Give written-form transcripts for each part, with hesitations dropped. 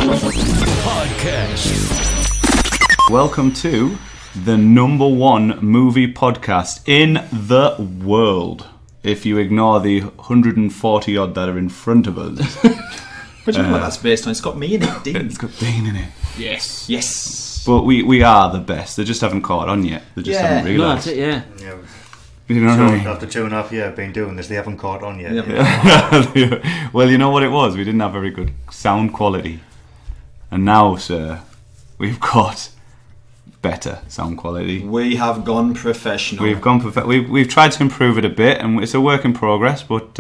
Podcast. Welcome to the number one movie podcast in the world. If you ignore the 140 odd that are in front of us. What do you know what that's based on? It's got me in it, Dean. It's got Dean in it. Yes. Yes. But we are the best. They just haven't caught on yet. They just haven't realised. No, that's it, yeah. You know what I mean? After 2.5 years been doing this, they haven't caught on yet. Yeah. Well, you know what it was? We didn't have very good sound quality. And now, sir, we've got better sound quality. We have gone professional. We've tried to improve it a bit, and it's a work in progress, but...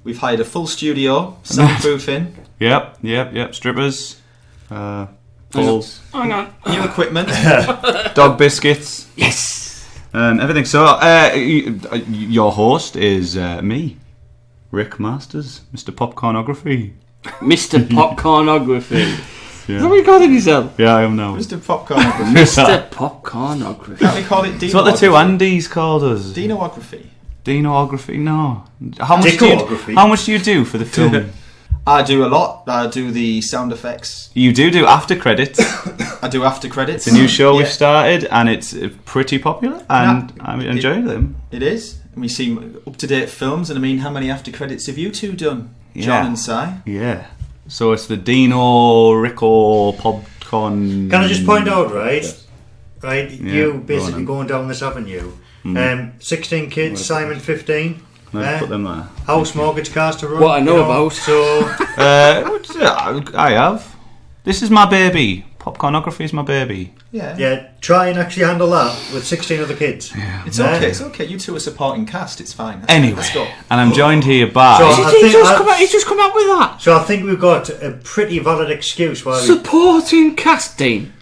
we've hired a full studio, soundproofing. Yep. Strippers. Full... Hang on. New equipment. Dog biscuits. Yes. And everything. So, your host is me, Rick Masters, Mr. Popcornography. Mr. Popcornography. Yeah. Is that what you calling yourself? Yeah, I am now. Mr. Popcornography. Mr. Popcornography. Can't we call it Dinography? It's what the two Andys called us. Dinography. Dinography, no. How much do you do for the film? I do a lot. I do the sound effects. You do after credits. I do after credits. It's a new show we've started, and it's pretty popular, and I enjoy them. It is. And we see up-to-date films, and I mean, how many after credits have you two done? John and Si? Yeah. So it's the Dino, Rico, Popcorn... Can I just point out, right, Yeah, you basically going down this avenue. 16 kids, Simon 15. Let's put them there. House mortgage cars to run. What I know about. So, I have. This is my baby. Popcornography is my baby. yeah, try and actually handle that with 16 other kids. Yeah. It's okay. It's okay. You two are supporting cast. It's fine. Anyway, let's go. and I'm joined here by... He's just come out with that. So I think we've got a pretty valid excuse why we... Supporting casting.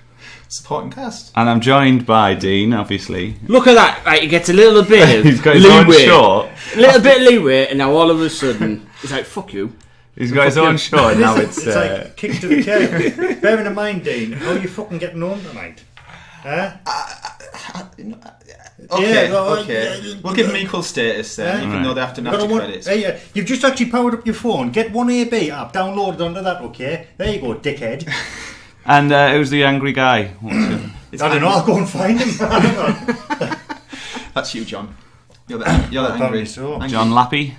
Supporting cast. And I'm joined by Dean, obviously. Look at that. Right, he gets a little bit of He's got his own show. A little bit of leeway, and now all of a sudden, he's like, fuck you. He's got his own show, and now it's... like kick to the curb. Bearing in mind, Dean, how are you fucking getting home tonight? Okay. We'll give them equal status then, even though they have to after credits. You've just actually powered up your phone. Get 1AB app downloaded onto that, okay? There you go, dickhead. And who's the angry guy? I don't know, I'll go and find him. That's you, John. You're the angry. John Lappy.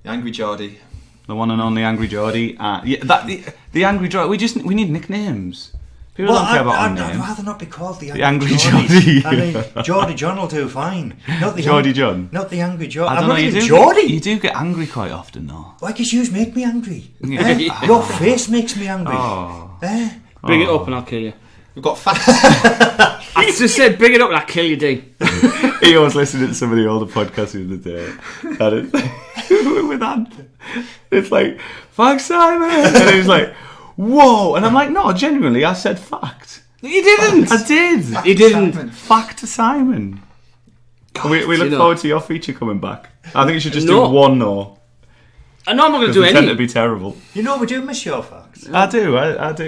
The angry Geordie. The one and only Angry Geordie. The Angry Geordie. We need nicknames. People don't care about our name. I'd rather not be called the Angry Geordie. I mean, Geordie John will do fine. Not the Geordie John. Not the Angry Geordie. I don't know. You do get angry quite often, though. Why? Because you make me angry. Your face makes me angry. Bring it up and I'll kill you. We've got facts. I just said, bring it up and I'll kill you, Dean. He was listening to some of the older podcasts the other day, and it's with Ant. It's like, fuck Simon, and he's like, whoa, and I'm like, no, genuinely, I said fact. You didn't. I did. You didn't. Simon. Fact to Simon. God, we look forward to your feature coming back. I think you should just do No. one though. I know I'm not going to do They tend to any. be terrible. You know, we do miss your facts. I do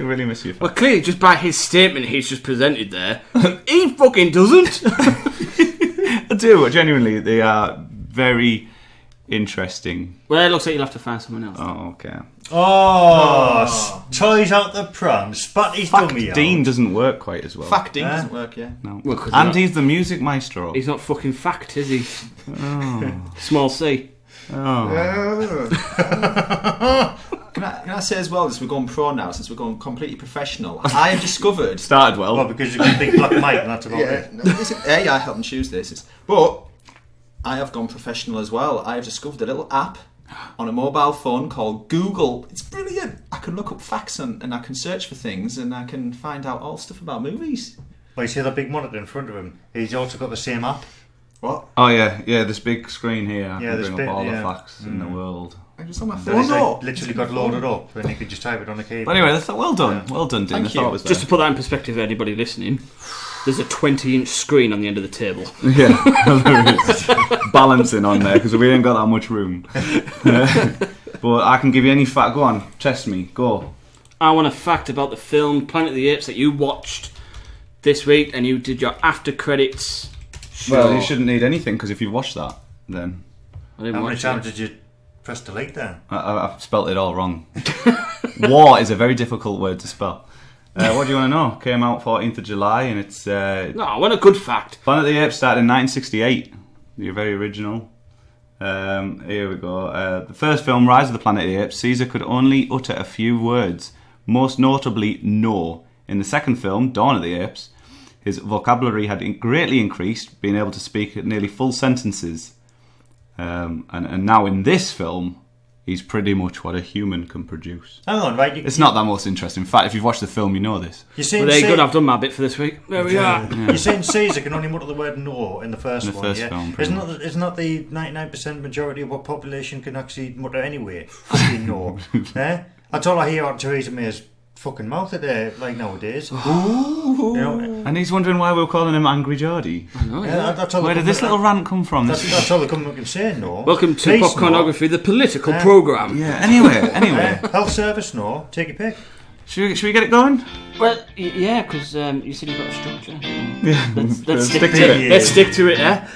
really miss you. Well, clearly, just by his statement he's just presented there, he fucking doesn't. I do, genuinely, they are very interesting. Well, it looks like you'll have to find someone else. Oh, okay. Toys out the pram, spat his dummy out. Dean doesn't work quite as well. Fact Dean doesn't work, yeah. No. Well, 'cause And he's the music maestro. he's not fucking fact, is he? Oh. Small C. Oh. Can I say as well, as we're going pro now, since we're going completely professional, I have discovered... Started well. Well, because you've got a big black mic and that's about it. No, I helped them choose this. But I have gone professional as well. I have discovered a little app on a mobile phone called Google. It's brilliant. I can look up facts and I can search for things and I can find out all stuff about movies. Well, you see that big monitor in front of him? He's also got the same app. What? Oh yeah, this big screen here. I Yeah, can this bring up bit, all yeah. the facts in the world. I just on my That phone. is like literally got loaded up and you could just type it on the keyboard. But anyway, that's well done. Well done, Dean. Thank I thought you. it was Just to put that in perspective for anybody listening, there's a 20-inch screen on the end of the table. Yeah, there is. Balancing on there because we ain't got that much room. But I can give you any fact. Go on, test me. Go. I want a fact about the film Planet of the Apes that you watched this week and you did your after credits show. Well, you shouldn't need anything because if you watch that, then I didn't How many watch times it. did you press delete there. I've spelt it all wrong. War is a very difficult word to spell. What do you want to know? Came out 14th of July, and it's... No, what a good fact. Planet of the Apes started in 1968. You're very original. Here we go. The first film, Rise of the Planet of the Apes, Caesar could only utter a few words, most notably no. In the second film, Dawn of the Apes, his vocabulary had greatly increased, being able to speak nearly full sentences. And now in this film, he's pretty much what a human can produce. Hang on, right? It's not that most interesting. In fact, if you've watched the film, you know this. You're saying Well, there you go. I've done my bit for this week. There we are. You're saying Caesar can only mutter the word no in the first In the one, first yeah? film, pretty Isn't that the 99% majority of what population can actually mutter anyway? Fucking no. Eh? That's all I hear out of Theresa May's fucking mouth like nowadays. You know, And he's wondering why we're calling him Angry Geordie. I know, yeah. that's all Where did this little rant come from? That's all the government can say, no. Welcome to Police, Popcornography, the political programme. Yeah, anyway. Health service, no. Take your pick. Should we get it going? Well, yeah, because you said you've got a structure. Yeah. Let's stick Stick to to it. it. Let's stick to it, yeah?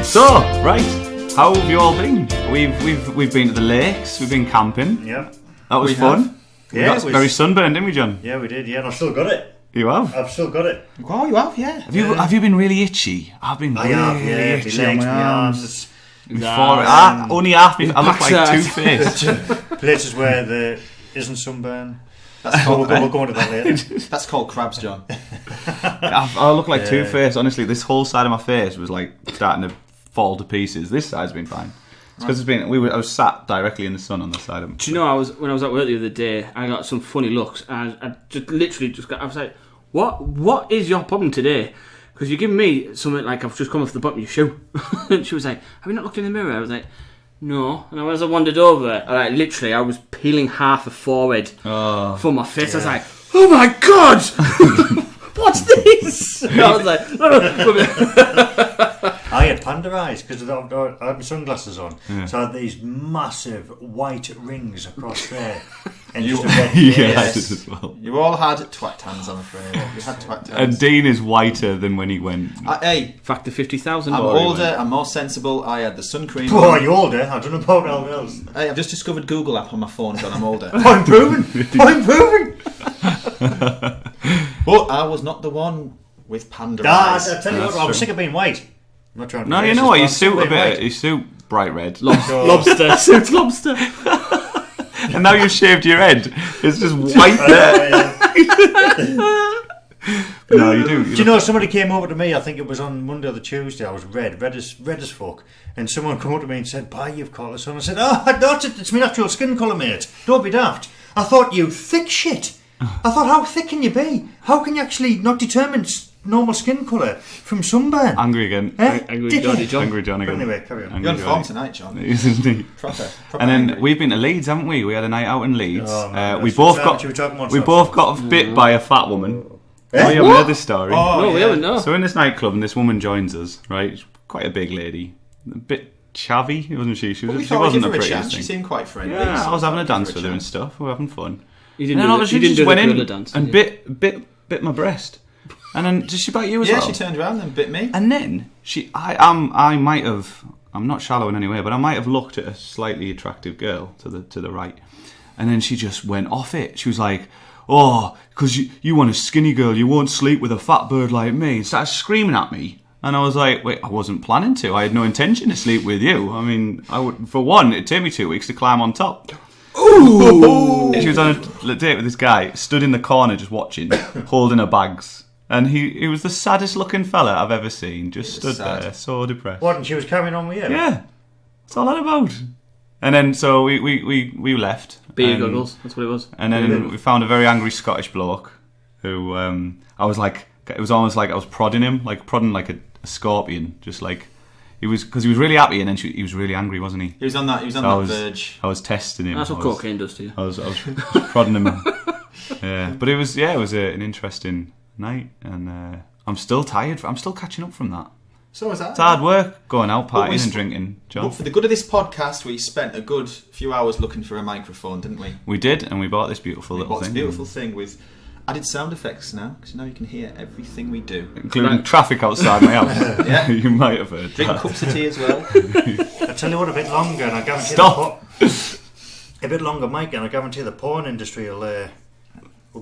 So, right, how have you all been? We've been to the lakes, we've been camping. Yeah. That was We fun. have. We Yeah, got it was- very sunburned, didn't we, John? Yeah, we did, yeah, and I've still got it. You have? I've still got it. Oh, you have, yeah. Have you been really itchy? I've been I really have, yeah, my itchy on legs, my my arms. arms. Before only half me. I look like backside. Two-Face. Places where there isn't sunburn. That's We'll called, go into that later. that's called crabs, John. I look like Two-Face. Honestly, this whole side of my face was like starting to fall to pieces. This side's been fine. It's because I was sat directly in the sun on the side of. Do you know, when I was at work the other day, I got some funny looks, and I was like, what is your problem today? Because you're giving me something like I've just come off the bottom of your shoe. And she was like, have you not looked in the mirror? I was like, no. And as I wandered over, I was peeling half a forehead from my face. I was like, oh my god, what's this? And I was like, I had panda eyes because I had my sunglasses on. So I had these massive white rings across there. And just a red Yeah, I face. did as well. You all had twat hands, I'm afraid. You had twat hands. And Dean is whiter than when he went. Hey, Factor 50,000. I'm Sorry, older, mate. I'm more sensible, I had the sun cream Oh, on. you're older. I don't know about all else. Hey, I've just discovered Google app on my phone, John, I'm older. Point proven. Point proven. But I was not the one with panda Dad, eyes. I tell you what, I'm sick of being white. I'm not trying to No, be you know racist, what? but You I'm sick suit of a being bit. white. You suit bright red. Lobster. Suits lobster. And now you've shaved your head. It's just white there. No, you do. Do you know, somebody came over to me, I think it was on Monday or the Tuesday, I was red as fuck, and someone came over to me and said, "Bye, you've colour." So I said, "Oh, it's my natural skin colour, mate. Don't be daft." I thought, you thick shit. I thought, how thick can you be? How can you actually not determine normal skin colour from sunburn? Angry again. Eh? Angry Dickhead. Johnny John. Angry John But again. anyway, carry on. Angry You're on Johnny. form tonight, John. Isn't he? Proper And then angry. we've been to Leeds, haven't we? We had a night out in Leeds. Oh, man, we that's both what got should we talk about we stuff? both got bit by a fat woman. Eh? Oh, you haven't heard this story. Oh, No, we yeah. haven't, no. So in this nightclub, and this woman joins us. Right, she's quite a big lady, a bit chavvy, wasn't she? She Well, we she thought we'd wasn't give the her a prettiest chance. She thing. seemed quite friendly. Yeah, I was having a Give her dance with her and chance. stuff. We were having fun. You And didn't then do all the, of a you sudden didn't she do just the went gorilla in dance. and did you? bit my breast. And then did she bite you as Yeah, well? she turned around and bit me. And then I might have. I'm not shallow in any way, but I might have looked at a slightly attractive girl to the right, and then she just went off it. She was like, "Oh, because you want a skinny girl, you won't sleep with a fat bird like me." And started screaming at me, and I was like, "Wait, I wasn't planning to. I had no intention to sleep with you. I mean, I would. For one, it'd take me 2 weeks to climb on top." Ooh! She was on a date with this guy, stood in the corner just watching, holding her bags. And he was the saddest looking fella I've ever seen. Just stood sad. there, so depressed. What, and she was carrying on with you? Yeah, that's all that about. And then so we left. Beer and, goggles, that's what it was. And then we found a very angry Scottish bloke who I was like, it was almost like I was prodding him, like a scorpion, just like because he was really happy, and then he was really angry, wasn't he? He was on that I was verge. I was testing him. That's what I was, cocaine does to you. I was prodding him. Yeah, but it was an interesting night, and I'm still tired. I'm still catching up from that. So was that. It's hard work going out partying and drinking, John. But for the good of this podcast, we spent a good few hours looking for a microphone, didn't we? We did, and we bought this beautiful little thing. This beautiful thing with added sound effects now, because now you can hear everything we do. Including traffic outside my house. Yeah. You might have heard Drink that. cups of tea as well. I tell you what, a bit longer, and I guarantee a bit longer, Mike, and I guarantee the porn industry will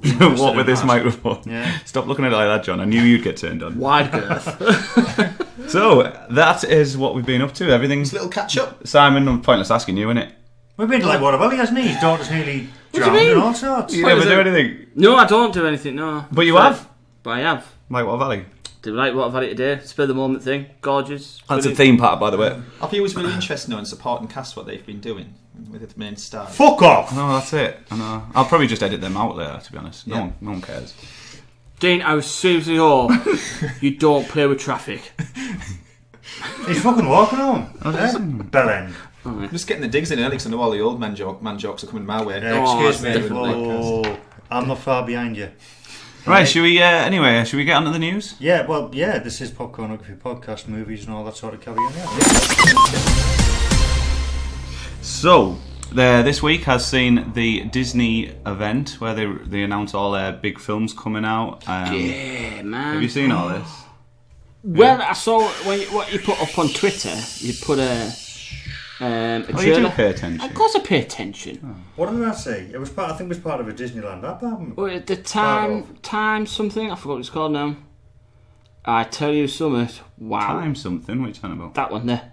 be interested What with in this that. microphone? Yeah. Stop looking at it like that, John. I knew you'd get turned on. Wide girth. So, that is what we've been up to. Everything's... Just a little catch up. Simon, I'm pointless asking you, innit? We've been to like Watervalley, hasn't he? His daughter's nearly do you drowned mean? and all sorts. You never do anything. No, I don't do anything, no. But you have? But I have. Like what Valley? Did like what I've had it today. Spur the moment thing. Gorgeous. That's a Brilliant. theme park, by the way. I'll be always really interested now in support and cast what they've been doing with the main stars. Fuck off! No, that's it. I know. I'll probably just edit them out later, to be honest. No one cares. Dean, I was seriously hope you don't play with traffic. He's fucking walking home. Bell end. I'm just getting the digs in early because I know all the old man jokes are coming my way. Excuse me. definitely. Oh, I'm not far behind you. Right, should we get on to the news? Yeah, well, yeah, this is Popcornography podcast, movies and all that sort of carry on. Yeah. So, this week has seen the Disney event where they announce all their big films coming out. Yeah, man. Have you seen all this? Well, I saw what you put up on Twitter. You put a Oh, you do trailer. pay attention. Of course, I pay attention. What did I say? It was part. I think it was part of a Disneyland app. Well, at the time something. I forgot what it's called now. I tell you something. Wow. Time something, what are you talking about? That one there.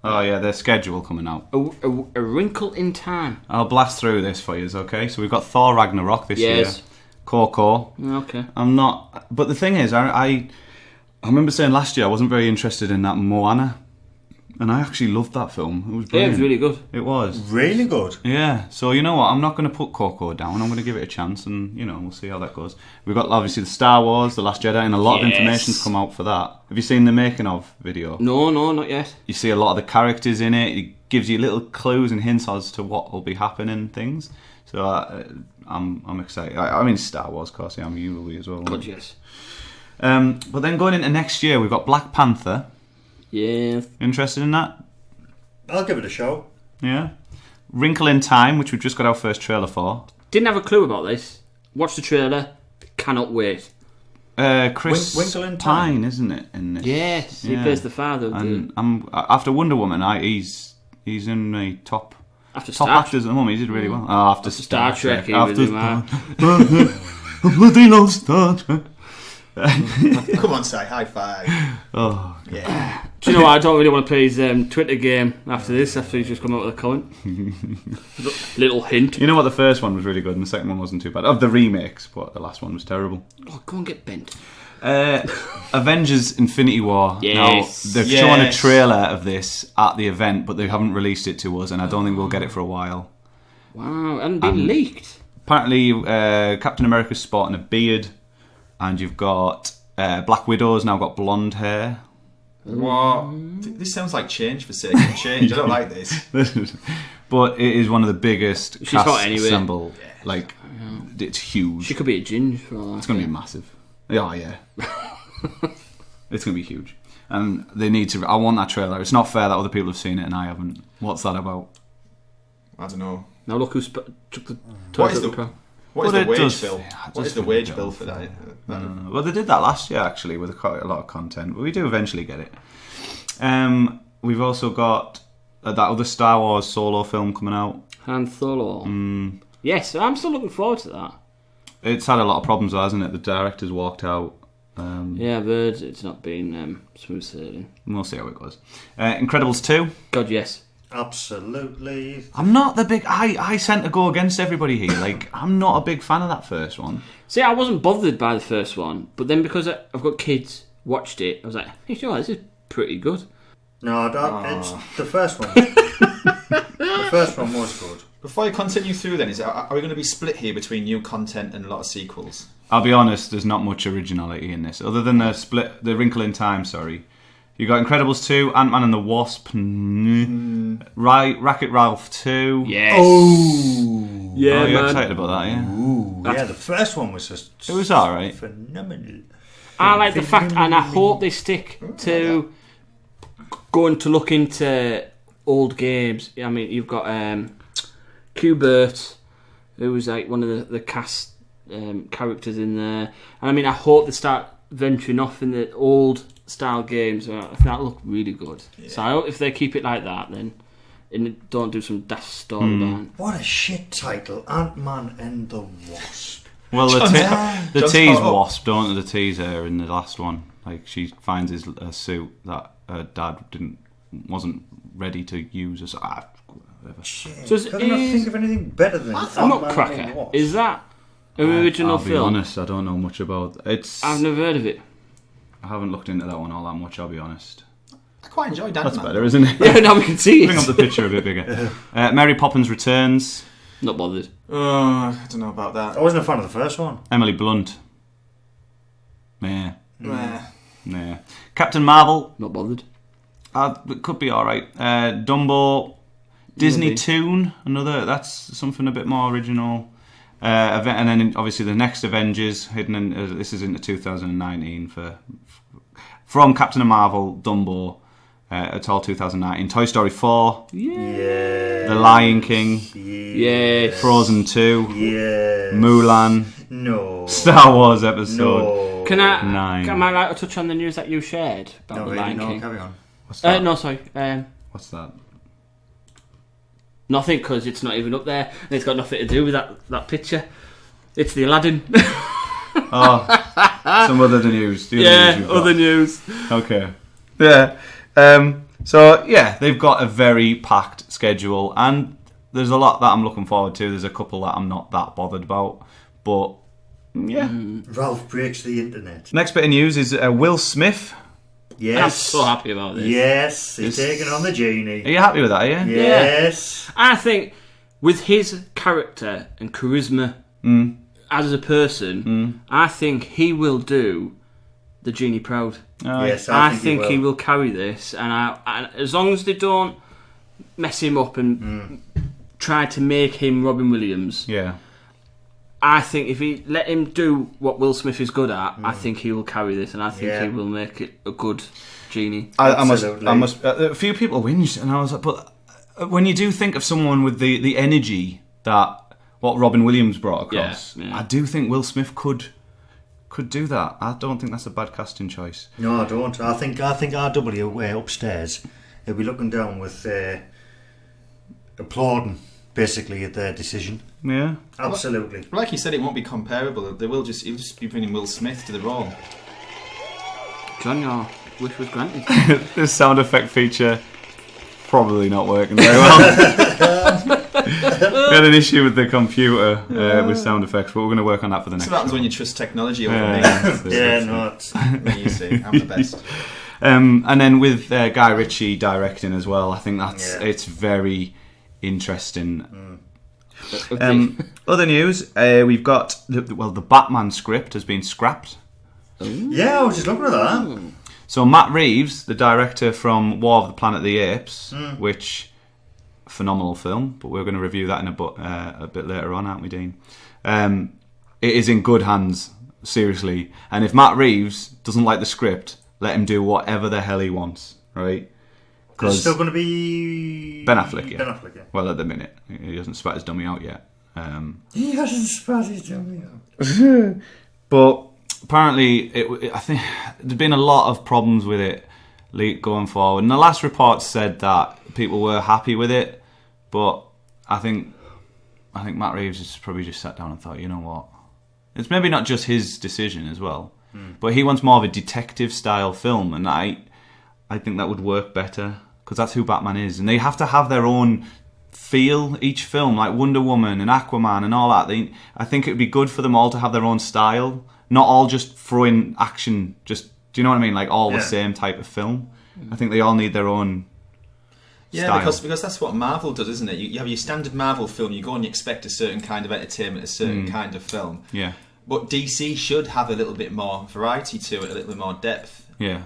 Oh yeah, their schedule coming out. A Wrinkle in Time. I'll blast through this for you, okay? So we've got Thor Ragnarok this year. Yes. Coco. Okay. I'm not... But the thing is, I remember saying last year I wasn't very interested in that Moana. And I actually loved that film. It was Yeah, it brilliant. was really good. It was. Really good. Yeah, so you know what? I'm not going to put Coco down. I'm going to give it a chance, and we'll see how that goes. We've got obviously the Star Wars, the Last Jedi, and a lot of information's come out for that. Have you seen the making of video? No, not yet. You see a lot of the characters in it. It gives you little clues and hints as to what will be happening and things. So I'm excited. I mean Star Wars, of course. Yeah, you will be as well. God, yes. But then going into next year, we've got Black Panther. Yeah. Interested in that? I'll give it a show. Yeah. Wrinkle in Time, which we've just got our first trailer for. Didn't have a clue about this. Watched the trailer. Cannot wait. Chris Winkle in Pine, Time. isn't it? In this? Yes, he Yeah. plays the father. Of And after Wonder Woman, he's in the top after top Star actors at the moment. He did really well. Oh, after Star Trek, he after was in that. I bloody love Star Trek. Come on, Si, high five. Oh, Yeah. Do you know what? I don't really want to play his Twitter game after this, after he's just come out with a comment. Little hint. you know what? The first one was really good, and the second one wasn't too bad. Of the remakes, but the last one was terrible. Oh, go and get bent. Avengers Infinity War. Yes. Now, they've shown a trailer of this at the event, but they haven't released it to us, and I don't think we'll get it for a while. Wow, and been leaked. Apparently, Captain America's sporting a beard, and you've got Black Widow's now got blonde hair. What? This sounds like change for sake of change. I don't like this. But it is one of the biggest She's cast hot anyway. assemble. Like, it's huge. She could be a ginge for all that. It's going to be massive. Oh, yeah. It's going to be huge. And they need to... I want that trailer. It's not fair that other people have seen it and I haven't. What's that about? I don't know. Now look who's took the What is toilet the- paper. What is Well, the it wage does- bill? yeah, it What does is the feel wage good. bill for that? Well, they did that last year, actually, with quite a lot of content. But we do eventually get it. We've also got that other Star Wars solo film coming out. Han Solo. Yes, I'm still looking forward to that. It's had a lot of problems, though, hasn't it? The director's walked out. Yeah, I've heard it's not been smooth sailing. We'll see how it goes. Incredibles 2. God, yes. Absolutely. I'm not the big... I sent to go against everybody here. Like, I'm not a big fan of that first one. See, I wasn't bothered by the first one, but then because I've got kids, watched it, I was like, hey, you know what, this is pretty good. No, it's the first one. The first one was good. Before you continue through then, are we going to be split here between new content and a lot of sequels? I'll be honest, there's not much originality in this. Other than the Wrinkle in Time, sorry. You got Incredibles 2, Ant-Man and the Wasp, Wreck-It Ralph 2. Yes. Oh, Yeah, you're man. excited about that, yeah? Ooh, yeah, the first one was just It was alright. phenomenal. I like the fact, and I hope they stick to going to look into old games. I mean, you've got Qbert, who was like one of the cast characters in there. And I mean, I hope they start venturing off in the old style games. I think that'll look really good. Yeah. So I hope if they keep it like that, then and don't do some daft storyline. What a shit title, Ant-Man and the Wasp. Well, the T's Wasp, don't they? The T's her in the last one. Like, she finds a suit that her dad wasn't ready to use. Whatever. Shit. So Could I not think of anything better than Ant-Man Nutcracker? and the Wasp? Is that an original I'll film? be honest, I don't know much about it. I've never heard of it. I haven't looked into that one all that much, I'll be honest. I quite enjoyed Ant-Man. That's better, isn't it? Yeah, now we can see it. Bring up the picture a bit bigger. Mary Poppins Returns. Not bothered. I don't know about that. I wasn't a fan of the first one. Emily Blunt. Yeah. Meh. Yeah. Captain Marvel. Not bothered. It could be alright. Dumbo. Disney Maybe. Toon. That's something a bit more original. And then obviously the next Avengers, hidden in, this is into 2019 from Captain Marvel, Dumbo, it's all 2019. Toy Story 4, Yeah. The Lion King, Yeah. Frozen 2, Yeah. Mulan, No. Star Wars Episode No. Can I 9. like to touch on the news that you shared about the Lion King? carry on. What's that? No, sorry. What's that? Nothing, because it's not even up there, and it's got nothing to do with that picture. It's the Aladdin. Oh, some other news. The Yeah, news you've got. other news. Okay. Yeah. So yeah, they've got a very packed schedule, and there's a lot that I'm looking forward to. There's a couple that I'm not that bothered about, but yeah. Ralph breaks the internet. Next bit of news is Will Smith. Yes. I'm so happy about this. Yes, he's taking on the Are genie. you happy with that? Yeah. Yes. I think with his character and charisma as a person, I think he will do the genie proud. Yes, I think he will carry this, and as long as they don't mess him up and try to make him Robin Williams, Yeah. I think if he let him do what Will Smith is good at, I think he will carry this, and I think Yeah. he will make it a good genie. I Absolutely. must. A few people whinged, and I was like, but when you do think of someone with the energy that what Robin Williams brought across, Yeah. I do think Will Smith could do that. I don't think that's a bad casting choice. No, I don't. I think RW upstairs, he'll be looking down with applauding basically at their decision. Yeah. Absolutely. Like you said, it won't be comparable. He'll just be bringing Will Smith to the role. John, your wish was granted. This sound effect feature probably not working very well. We had an issue with the computer with sound effects, but we're going to work on that for the next That's what happens one. when you trust technology over me. Yeah, no, it's... You see, I'm the best. And then with Guy Ritchie directing as well, I think it's very interesting. Other news, we've got the Batman script has been scrapped. Yeah, I was just looking at that. So Matt Reeves, the director from War of the Planet of the Apes, which phenomenal film, but we're going to review that in a bit later on, aren't we, Dean? It is in good hands, seriously. And if Matt Reeves doesn't like the script, let him do whatever the hell he wants, right? It's still going to be... Ben Affleck, yeah. Ben Affleck, yeah. Well, at the minute, he hasn't spat his dummy out yet. He hasn't spat his dummy out. But apparently, I think there's been a lot of problems with it going forward. And the last report said that people were happy with it, but I think Matt Reeves has probably just sat down and thought, you know what? It's maybe not just his decision as well, but he wants more of a detective-style film, and I think that would work better, because that's who Batman is. And they have to have their own feel, each film, like Wonder Woman and Aquaman and all that. I think it would be good for them all to have their own style, not all just throwing action, do you know what I mean? Like all the same type of film. I think they all need their own style. because that's what Marvel does, isn't it? You have your standard Marvel film, you go and you expect a certain kind of entertainment, a certain kind of film. Yeah. But DC should have a little bit more variety to it, a little bit more depth. Yeah,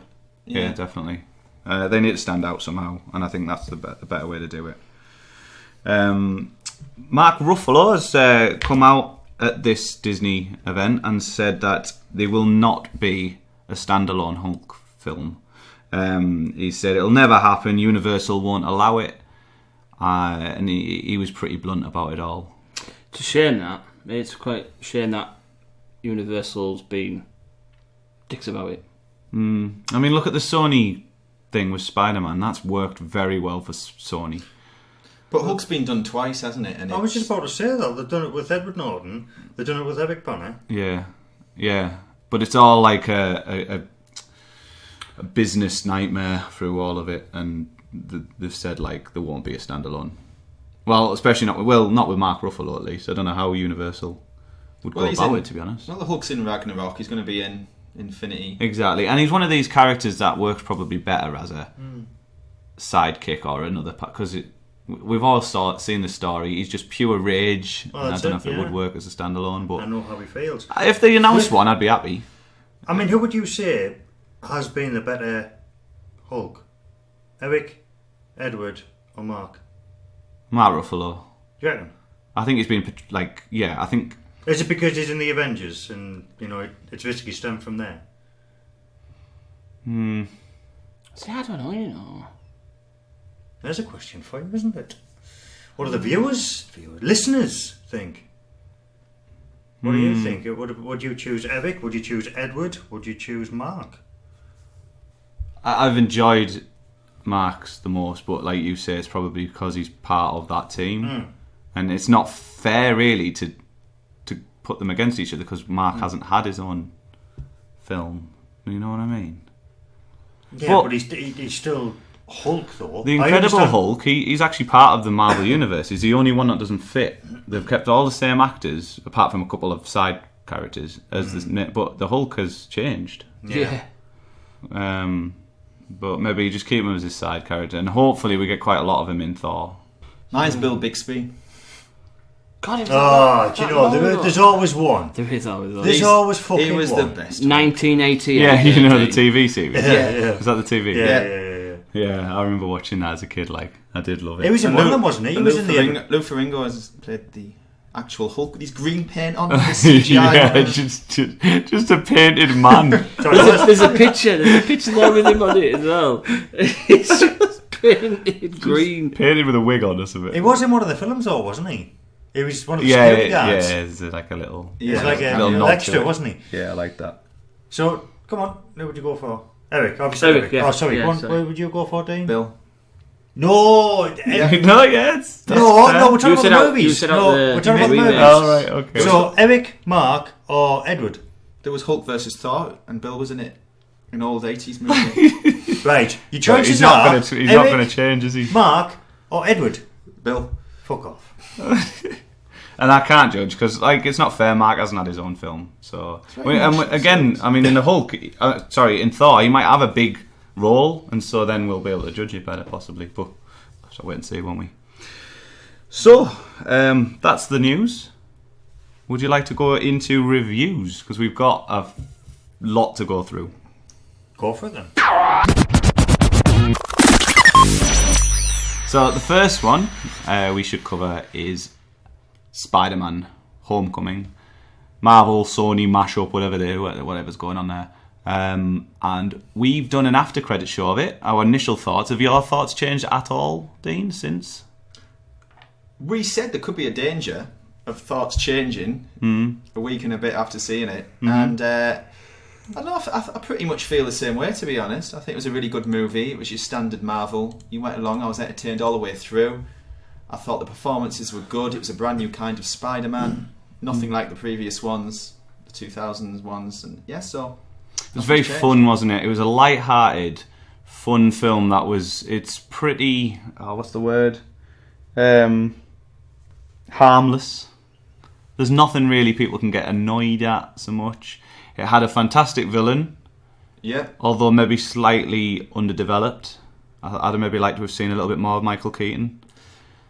definitely. They need to stand out somehow, and I think that's the better way to do it. Mark Ruffalo has come out at this Disney event and said that there will not be a standalone Hulk film. He said it'll never happen. Universal won't allow it, and he was pretty blunt about it all. It's a shame that. It's quite a shame that Universal's been dicks about it. I mean, look at the Sony thing with Spiderman. That's worked very well for Sony. But Hulk's been done twice, hasn't it? And I was just about to say that. They've done it with Edward Norton. They've done it with Eric Bana. Yeah. But it's all like a business nightmare through all of it, and they've said like there won't be a standalone. Well, especially not with Mark Ruffalo at least. I don't know how Universal would go about it, to be honest. Well, the Hulk's in Ragnarok. He's going to be in Infinity. Exactly, and he's one of these characters that works probably better as a sidekick or another, because we've all seen the story. He's just pure rage, and I don't know if it would work as a standalone. But I know how he feels. If they announced one, I'd be happy. I mean, who would you say has been the better Hulk? Eric, Edward, or Mark? Mark Ruffalo. Do you reckon? I think he's been I think. Is it because he's in the Avengers and it's basically stemmed from there? See, I don't know. There's a question for you, isn't it? What do the viewers, listeners think? What do you think? Would you choose Eric? Would you choose Edward? Would you choose Mark? I've enjoyed Mark's the most, but like you say, it's probably because he's part of that team, and it's not fair really to put them against each other because Mark hasn't had his own film. You know what I mean? Yeah, but he's still Hulk though. The Incredible Hulk, he's actually part of the Marvel Universe. He's the only one that doesn't fit. They've kept all the same actors, apart from a couple of side characters, but the Hulk has changed. Yeah. But maybe just keep him as his side character, and hopefully we get quite a lot of him in Thor. Mine's Bill Bixby. God, do you know, there's always one. There is always one. There's always fucking He was one. the best. 1988. Yeah, you know the TV series. Yeah. Was that the TV? Yeah. Yeah, I remember watching that as a kid. Like, I did love it. He was in one of them, wasn't he? He was in the... Lou Ferrigno has played the actual Hulk with his green paint on. The CGI. Yeah, just a painted man. There's a picture there with him on it as well. It's just painted green. Painted with a wig on or something. He was in one of the films though, wasn't he? He was one of the security guards. Yeah, it's like a little... He was like a little extra, wasn't he? Yeah, I like that. So, come on, who would you go for? Eric, obviously Eric. Yeah. Oh, sorry, Yeah, go on, sorry. where would you go for, Dean? Bill. No, No, yes. no, we're talking about the movies. You said We're talking about the remake. movies. Oh, right, okay. So, Eric, Mark, or Edward? There was Hulk versus Thor, and Bill was in it. An old 80s movie. Right, your choices he's are not Eric, going to change, is he? Mark, or Edward? Bill. Fuck off. And I can't judge because, like, it's not fair. Mark hasn't had his own film, so again, I mean, in the Hulk, in Thor, he might have a big role, and so then we'll be able to judge it better, possibly. But we'll have to wait and see, won't we? So that's the news. Would you like to go into reviews? Because we've got a lot to go through. Go for it then. So the first one we should cover is Spiderman Homecoming. Marvel, Sony, mashup, whatever's going on there. And we've done an after credit show of it. Our initial thoughts. Have your thoughts changed at all, Dean, since? We said there could be a danger of thoughts changing a week and a bit after seeing it. And I don't know, I pretty much feel the same way, to be honest. I think it was a really good movie. It was your standard Marvel. You went along, I was entertained all the way through. I thought the performances were good. It was a brand new kind of Spider-Man. Nothing like the previous ones, the 2000s ones. And yeah, so... It was very fun, wasn't it? It was a light-hearted, fun film that was... It's pretty... what's the word? Harmless. There's nothing really people can get annoyed at so much. It had a fantastic villain. Yeah. Although maybe slightly underdeveloped. I'd maybe like to have seen a little bit more of Michael Keaton.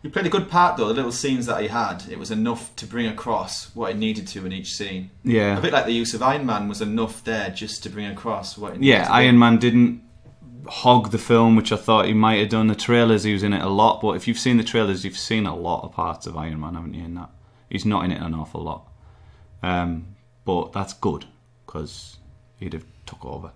He played a good part, though. The little scenes that he had, it was enough to bring across what he needed to in each scene. Yeah. A bit like the use of Iron Man was enough there just to bring across what he needed to Iron Man didn't hog the film, which I thought he might have done. The trailers, he was in it a lot, but if you've seen the trailers, you've seen a lot of parts of Iron Man, haven't you? In that, he's not in it an awful lot, but that's good because he'd have took over.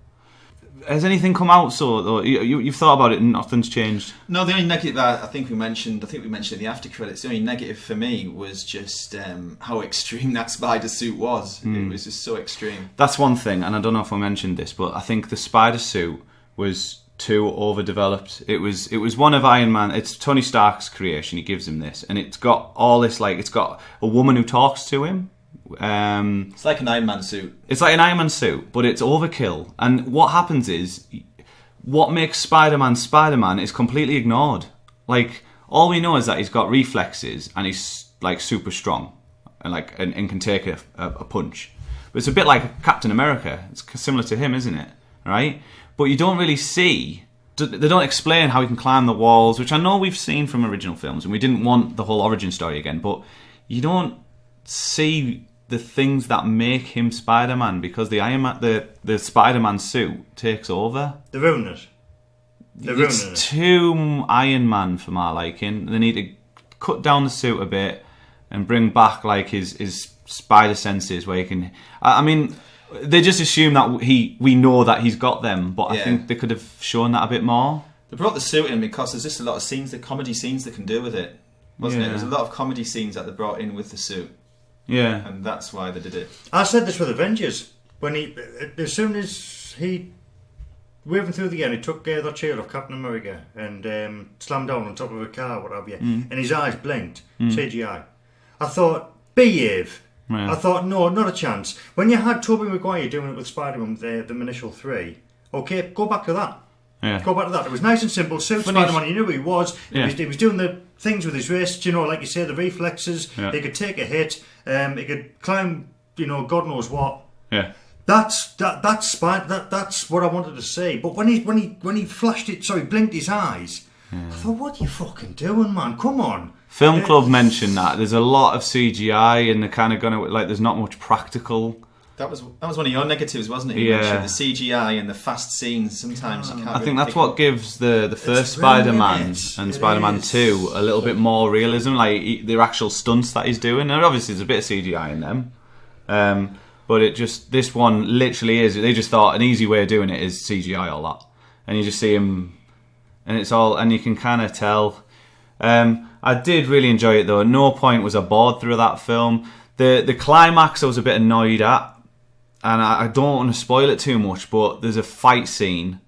Has anything come out? So you've thought about it, and nothing's changed. No, the only negative I think we mentioned in the after credits. The only negative for me was just how extreme that spider suit was. It was just so extreme. That's one thing, and I don't know if I mentioned this, but I think the spider suit was too overdeveloped. It was one of Iron Man. It's Tony Stark's creation. He gives him this, and it's got all this it's got a woman who talks to him. It's like an Iron Man suit. It's like an Iron Man suit, but it's overkill. And what happens is, what makes Spider-Man Spider-Man is completely ignored. Like, all we know is that he's got reflexes and he's like super strong and can take a punch. But it's a bit like Captain America. It's similar to him, isn't it? Right? But you don't really see. They don't explain how he can climb the walls, which I know we've seen from original films, and we didn't want the whole origin story again. But you don't see the things that make him Spider-Man, because the Spider-Man suit takes over. They ruin it. It's too Iron Man for my liking. They need to cut down the suit a bit and bring back like his spider senses, where he can. I mean, they just assume that we know that he's got them, but I think they could have shown that a bit more. They brought the suit in because there's just a lot of scenes, the comedy scenes they can do with it, wasn't it? There's a lot of comedy scenes that they brought in with the suit. Yeah, and that's why they did it. I said this with Avengers when as soon as he waving through the air, he took that shield of Captain America and slammed down on top of a car, what have you, and his eyes blinked. CGI. I thought, behave. Yeah. I thought, no, not a chance. When you had Tobey Maguire doing it with Spider-Man, the initial 3, okay, go back to that. Yeah. Go back to that. It was nice and simple. Suit Spider-Man, you knew who he was. He was doing the things with his wrists, like you say, the reflexes. Yeah. He could take a hit. He could climb, God knows what. Yeah. That's what I wanted to see. But when he flashed it, blinked his eyes. I thought, what are you fucking doing, man? Come on. Film Club mentioned that there's a lot of CGI, and they're kind of going to there's not much practical. That was one of your negatives, wasn't it? You mentioned the CGI and the fast scenes. Sometimes you can't. I think that's what gives the first Spider-Man and Spider-Man 2 a little bit more realism, like the actual stunts that he's doing. And obviously, there's a bit of CGI in them, but this one literally is. They just thought an easy way of doing it is CGI all that, and you just see him, and it's all, and you can kind of tell. I did really enjoy it though. At no point was I bored through that film. The climax I was a bit annoyed at. And I don't want to spoil it too much, but there's a fight scene,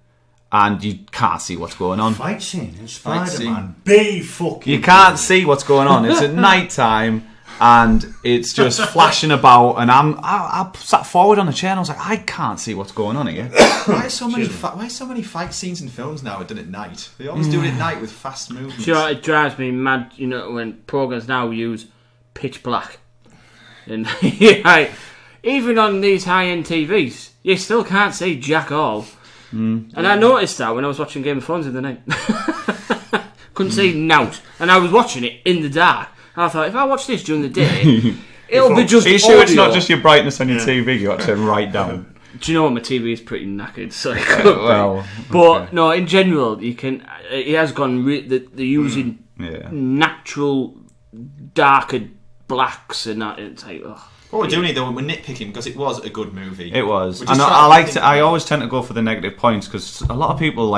and you can't see what's going on. Fight scene in Spider-Man. Be fucking. You can't see what's going on. It's at night time, and it's just flashing about. And I sat forward on the chair, and I was like, I can't see what's going on here. Why so many fight scenes in films now are done at night? They always do it at night with fast movements. Sure, it drives me mad. When programs now use pitch black, and even on these high-end TVs, you still can't see jack all. And I noticed that when I was watching Game of Thrones in the night. Couldn't see nout. And I was watching it in the dark. And I thought, if I watch this during the day, it'll be just audio. Are you sure it's not just your brightness on your TV? You got to turn right down. Do you know what? My TV is pretty knackered, so it could be. But no, in general, you can. It has gone. They're using natural darker blacks and that. It's like, what we're doing here, though, we're nitpicking because it was a good movie. It was. And I always tend to go for the negative points because a lot of people,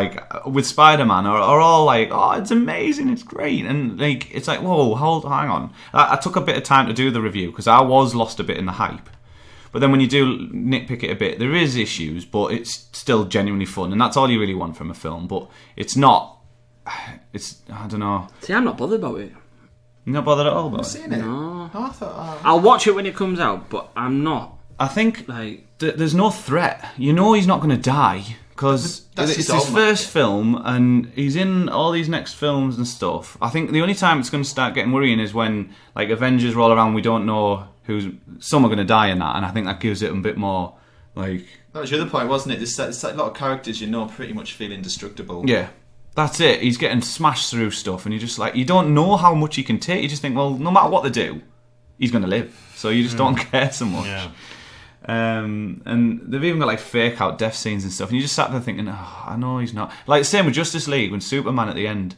with Spider-Man, are all like, oh, it's amazing, it's great. And, it's like, whoa, hang on. I took a bit of time to do the review because I was lost a bit in the hype. But then when you do nitpick it a bit, there is issues, but it's still genuinely fun. And that's all you really want from a film. But it's not... I don't know. See, I'm not bothered about it. You're not bothered at all about it? Seen it? No. Oh, I thought, I'll watch it when it comes out, but I'm not. I think there's no threat. You know he's not going to die because it's his first film and he's in all these next films and stuff. I think the only time it's going to start getting worrying is when Avengers roll around. We don't know some are going to die in that, and I think that gives it a bit more That was your other point, wasn't it? There's a lot of characters pretty much feel indestructible. Yeah. That's it. He's getting smashed through stuff, and you just you don't know how much he can take. You just think, well, no matter what they do, he's going to live. So you just don't care so much. And they've even got like fake out death scenes and stuff, and you just sat there thinking, oh, I know he's not. Like same with Justice League when Superman at the end,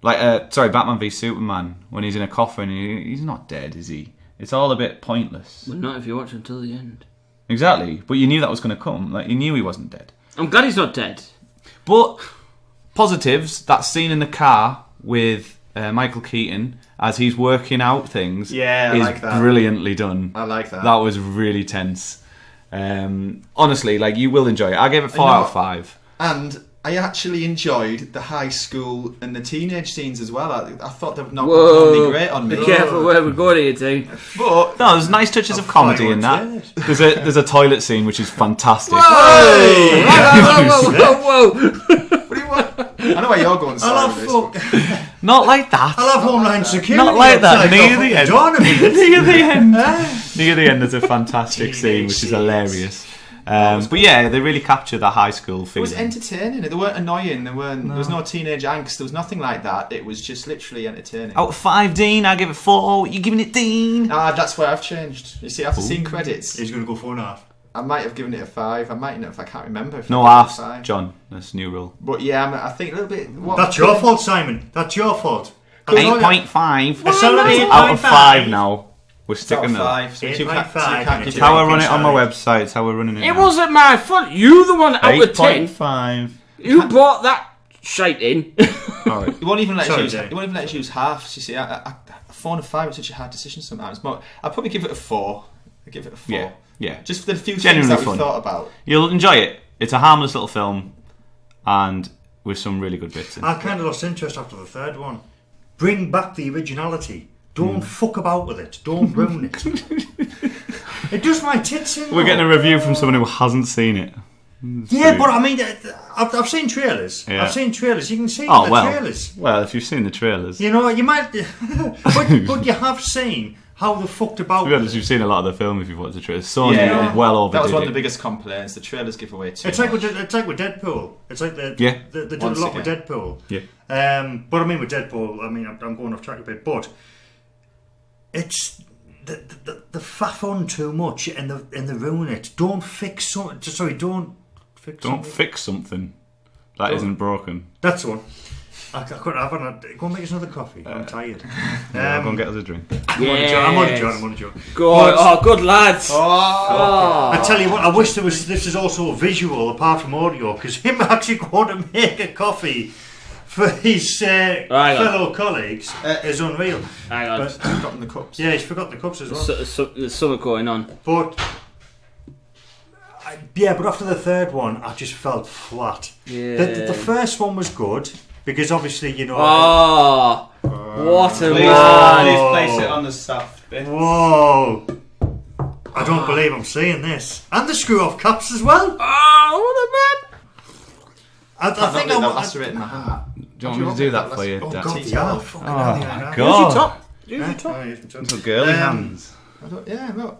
Batman v Superman when he's in a coffin, he's not dead, is he? It's all a bit pointless. Well, not if you watch until the end. Exactly, but you knew that was going to come. Like you knew he wasn't dead. I'm glad he's not dead. But positives, that scene in the car with Michael Keaton as he's working out things I is like that. Brilliantly done. I like that. That was really tense. Honestly, like you will enjoy it. I gave it 4 out of 5. And I actually enjoyed the high school and the teenage scenes as well. I thought they were not Whoa. only great on me. Be careful where we're going here, too. But No, there's nice touches of comedy in that. There's a toilet scene which is fantastic. Whoa! Whoa! what do you want? I know where you're going, Simon. Not like that. I'll have Homeland Security. Not like that. outside Near of the end. Dawn a minute. Near the end. Near the end, there's a fantastic scene which is scenes. hilarious. But yeah, they really capture the high school It feeling. was entertaining. They weren't annoying. There was no teenage angst. There was nothing like that. It was just literally entertaining. Out of 5, Dean, I give it 4. You giving it, Dean? That's where I've changed. You see, after seeing credits, He's going to go 4.5. I might have given it a 5. I might not if I can't remember. If No I gave it a halves, 5. John. That's a new rule. But yeah, I think a little bit. That's your fault, Simon. That's your fault. 8.5 It's already out of 5 now. We're sticking Top there. 5. So you can't 8.5. It's how I run it on my website. It's how we're running it. It now. wasn't my fault. You the one out of 10. 8.5. You brought that shite in. Alright. He won't even let Sorry, us use. Dave. He won't even let us use halves. You see, a 4 and a 5 is such a hard decision sometimes. But I'd probably give it a 4. I'd give it a 4. Yeah. Just for the few Genuinely things that fun. we thought about. You'll enjoy it. It's a harmless little film, and with some really good bits in it. I kind of lost interest after the third one. Bring back the originality. Don't fuck about with it. Don't ruin it. It does my tits in. We're getting a review from someone who hasn't seen it. Yeah, but I mean, I've seen trailers. Yeah. I've seen trailers. You can see Oh, the well. trailers. Well, if you've seen the trailers. You know, you might, but you have seen how they fucked about. To be honest, you've seen a lot of the film if you've watched the trailers. Sony Yeah. well overdid That was one of it. the biggest complaints. The trailers give away too It's like much. with Deadpool. It's like they Yeah. did Once a lot with again. Deadpool. Yeah. But I mean with Deadpool, I mean I'm going off track a bit, but it's the faff on too much and they ruin it. Don't fix something. Sorry, don't fix. Don't something. fix something that isn't broken. That's the one. I couldn't have one. Go and make us another coffee. I'm tired. Go and get us a drink. I'm on a joke. Good. Oh, good lads. I tell you what, I wish this is also visual apart from audio, because him actually going to make a coffee for his fellow colleagues is unreal. Hang on. But, Forgotten the cups. yeah, he's forgot the cups as well. There's something going on. But but after the third one, I just felt flat. Yeah. The first one was good because obviously you know. Oh, what a Please man. place it on the soft bit. Whoa! I don't believe I'm seeing this, and the screw off caps as well. Oh, what a man. I think I want. lacerating my hand. Do you want me to do that for you, Oh Dad? God, yeah! Fucking hell, yeah. Use your top. Use Yeah, your top. oh, yes, Little girly hands. No.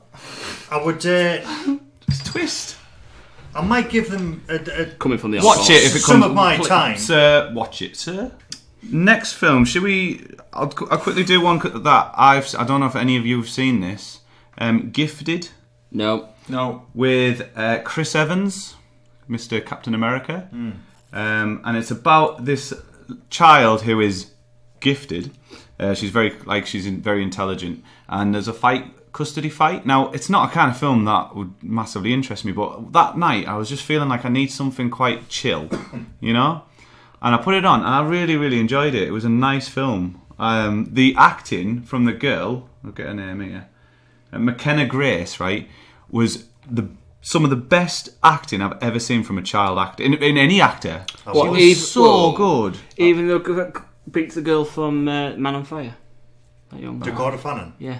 I would. Just twist. I might give them a Coming from the Watch outside. it if it Some comes. of my time. Sir, watch it, sir. Next film, should we? I'll quickly do one that I don't know if any of you have seen this. Gifted No. with Chris Evans, Mr. Captain America, and it's about this child who is gifted. She's very intelligent, and there's a custody fight. Now, it's not a kind of film that would massively interest me, but that night I was just feeling like I need something quite chill, you know. And I put it on, and I really, really enjoyed it. It was a nice film. The acting from the girl, I'll get her name here, McKenna Grace, right, was some of the best acting I've ever seen from a child actor in any actor. What, She was Eve- so good. Even though beats the girl from Man on Fire. That young man. Dakota Fanning. Yeah.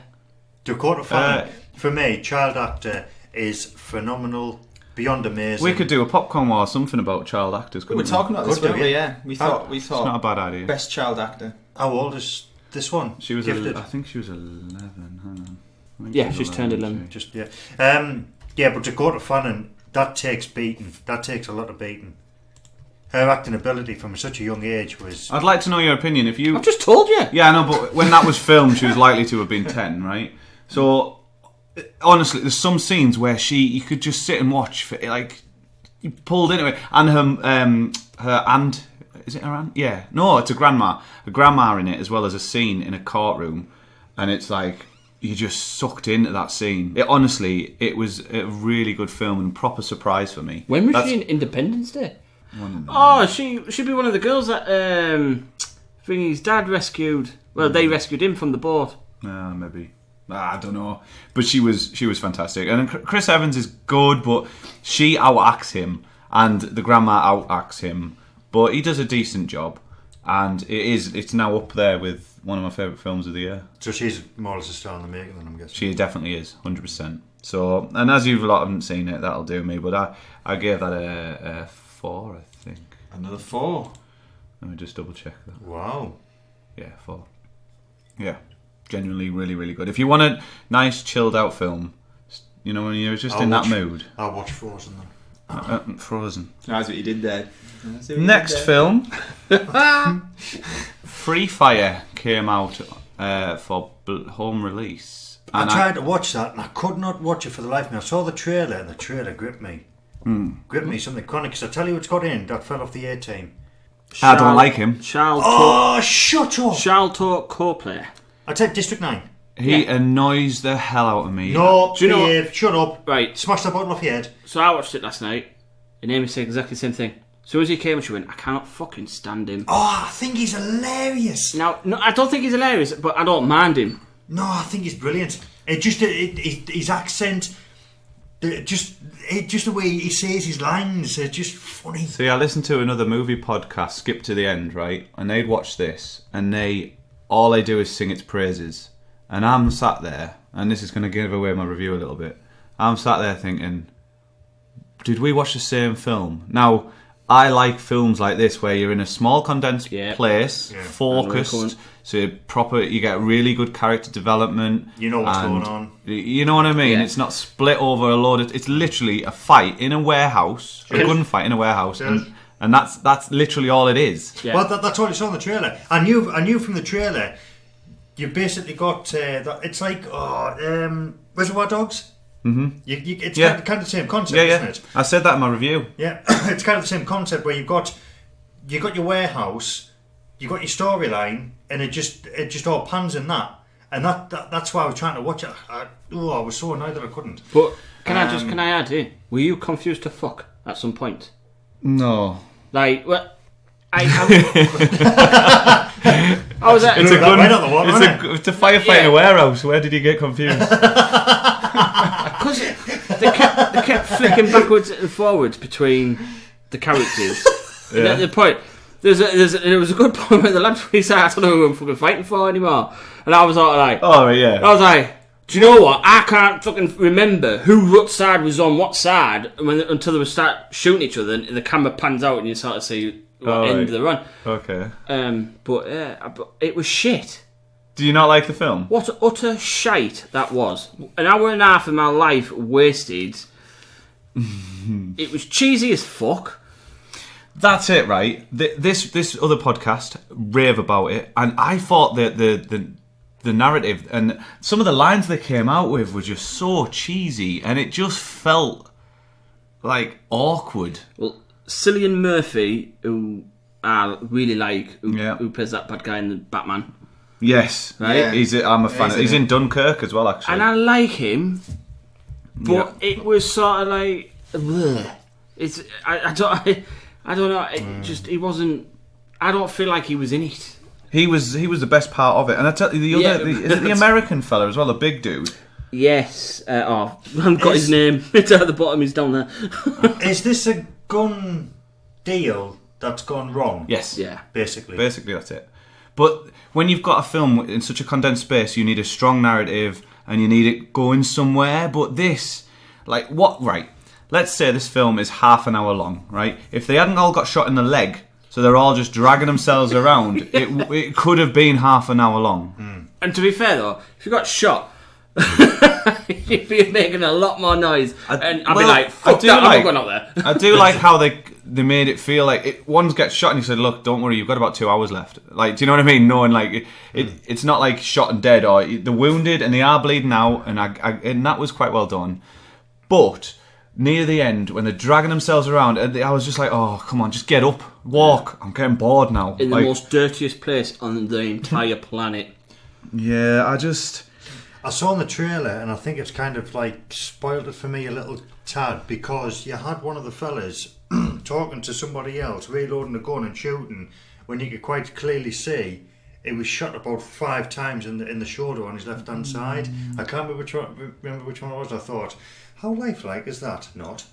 Dakota Fanning, for me, child actor is phenomenal, beyond amazing. We could do a popcorn war or something about child actors. We Couldn't were talking about this, Good, weren't we? yeah. Yeah. We thought It's not a bad idea. best child actor. How old is this one? She was. Gifted. I think she was 11. Hang on. I think Yeah, she was she's turned 11. Just but Dakota Fanning, that takes beating. That takes a lot of beating. Her acting ability from such a young age was. I'd like to know your opinion. If you, I've just told you. yeah, I know, but when that was filmed, she was likely to have been 10, right? So, honestly, there's some scenes where you could just sit and watch for like you pulled into it, and her aunt, is it her aunt? Yeah, no, it's a grandma in it, as well as a scene in a courtroom, and it's like you just sucked into that scene. It was a really good film and proper surprise for me. When was she in Independence Day? Oh, she'd be one of the girls that Thingy's dad rescued. Well, they rescued him from the boat. Maybe. I don't know. But she was fantastic. And Chris Evans is good, but she outacts him, and the grandma outacts him. But he does a decent job, and it's now up there with one of my favourite films of the year. So she's more or less a star in the making, then, I'm guessing. She definitely is, 100%. So, and as you lot haven't seen it, that'll do me. But I gave that a 4, I think. Another 4. Let me just double check that. Wow. Yeah, 4. Yeah, genuinely really, really good. If you want a nice, chilled out film, you know, when you're just that mood. I'll watch Frozen then. Frozen. That's what you did there. Next film. Free Fire came out for home release. I tried to watch that and I could not watch it for the life of me. I saw the trailer and the trailer gripped me. Gripped me something chronic. Because I tell you what's got in, that fell off the A-team. I don't like him. Shut up! Charles Talk co-player. I said District 9. He annoys the hell out of me. No, Do you know behave, shut up. Right. Smash that bottle off your head. So I watched it last night, and Amy said exactly the same thing. As soon as he came, she went, I cannot fucking stand him. Oh, I think he's hilarious. Now, no, I don't think he's hilarious, but I don't mind him. No, I think he's brilliant. His accent, just the way he says his lines, are just funny. See, I listened to another movie podcast, Skip to the End, right? And they'd watch this, and all they do is sing its praises. And I'm sat there, and this is going to give away my review a little bit. I'm sat there thinking, did we watch the same film? Now, I like films like this where you're in a small condensed place, focused, so you get really good character development. You know what's going on. You know what I mean? Yeah. It's not split over a load. It's literally a fight in a warehouse, a gunfight in a warehouse, and that's literally all it is. Yeah. Well, that's all you saw in the trailer. I knew from the trailer. You've basically got it's like Reservoir Dogs. Mm-hmm. It's kind of the same concept, isn't it? I said that in my review. Yeah, it's kind of the same concept where you've got your warehouse, you've got your storyline, and it just all pans in that. And that's why I was trying to watch it. I was so annoyed that I couldn't. But can I add in? Were you confused to fuck at some point? No. Like, well, I was at. It's a firefight in a warehouse. Where did you get confused? Because they kept flicking backwards and forwards between the characters. And at the point, there was a good point where the lad said, I don't know who I'm fucking fighting for anymore. And I was sort of like, oh yeah. I was like, do you know what? I can't fucking remember what side was on what side until they start shooting each other and the camera pans out and you sort of see what end of the run. Okay. But it was shit. Do you not like the film? What utter shite that was. An hour and a half of my life wasted. It was cheesy as fuck. That's it, right? This other podcast rave about it, and I thought that the narrative and some of the lines they came out with were just so cheesy, and it just felt like awkward. Well, Cillian Murphy, who I really like, who plays that bad guy in the Batman. Yes, right. Yeah. I'm a fan. He's in Dunkirk as well, actually, and I like him, but it was sort of like, it's I don't know. He wasn't. I don't feel like he was in it. He was the best part of it, and I tell you, is it the American fella as well, the big dude? Yes. I haven't got his name. It's at the bottom. He's down there. Is this a gun deal that's gone wrong? Yes. Yeah. Basically, that's it. But when you've got a film in such a condensed space, you need a strong narrative and you need it going somewhere. But this, like, what? Right. Let's say this film is half an hour long, right? If they hadn't all got shot in the leg, so they're all just dragging themselves around, it could have been half an hour long. And to be fair, though, if you got shot, You'd be making a lot more noise, and I'd be well, like, "Fuck that! I'm not going up there." I do like how they made it feel like one gets shot and he said, "Look, don't worry, you've got about 2 hours left." Like, do you know what I mean? Knowing like it's not like shot and dead or they're wounded and they are bleeding out, and and that was quite well done. But near the end, when they're dragging themselves around, I was just like, "Oh, come on, just get up, walk." I'm getting bored now. In the most dirtiest place on the entire planet. Yeah, I saw in the trailer, and I think it's kind of like spoiled it for me a little tad, because you had one of the fellas talking to somebody else, reloading a gun and shooting, when you could quite clearly see it was shot about 5 times in the shoulder on his left hand side. I can't remember which one it was. I thought, how lifelike is that? Not.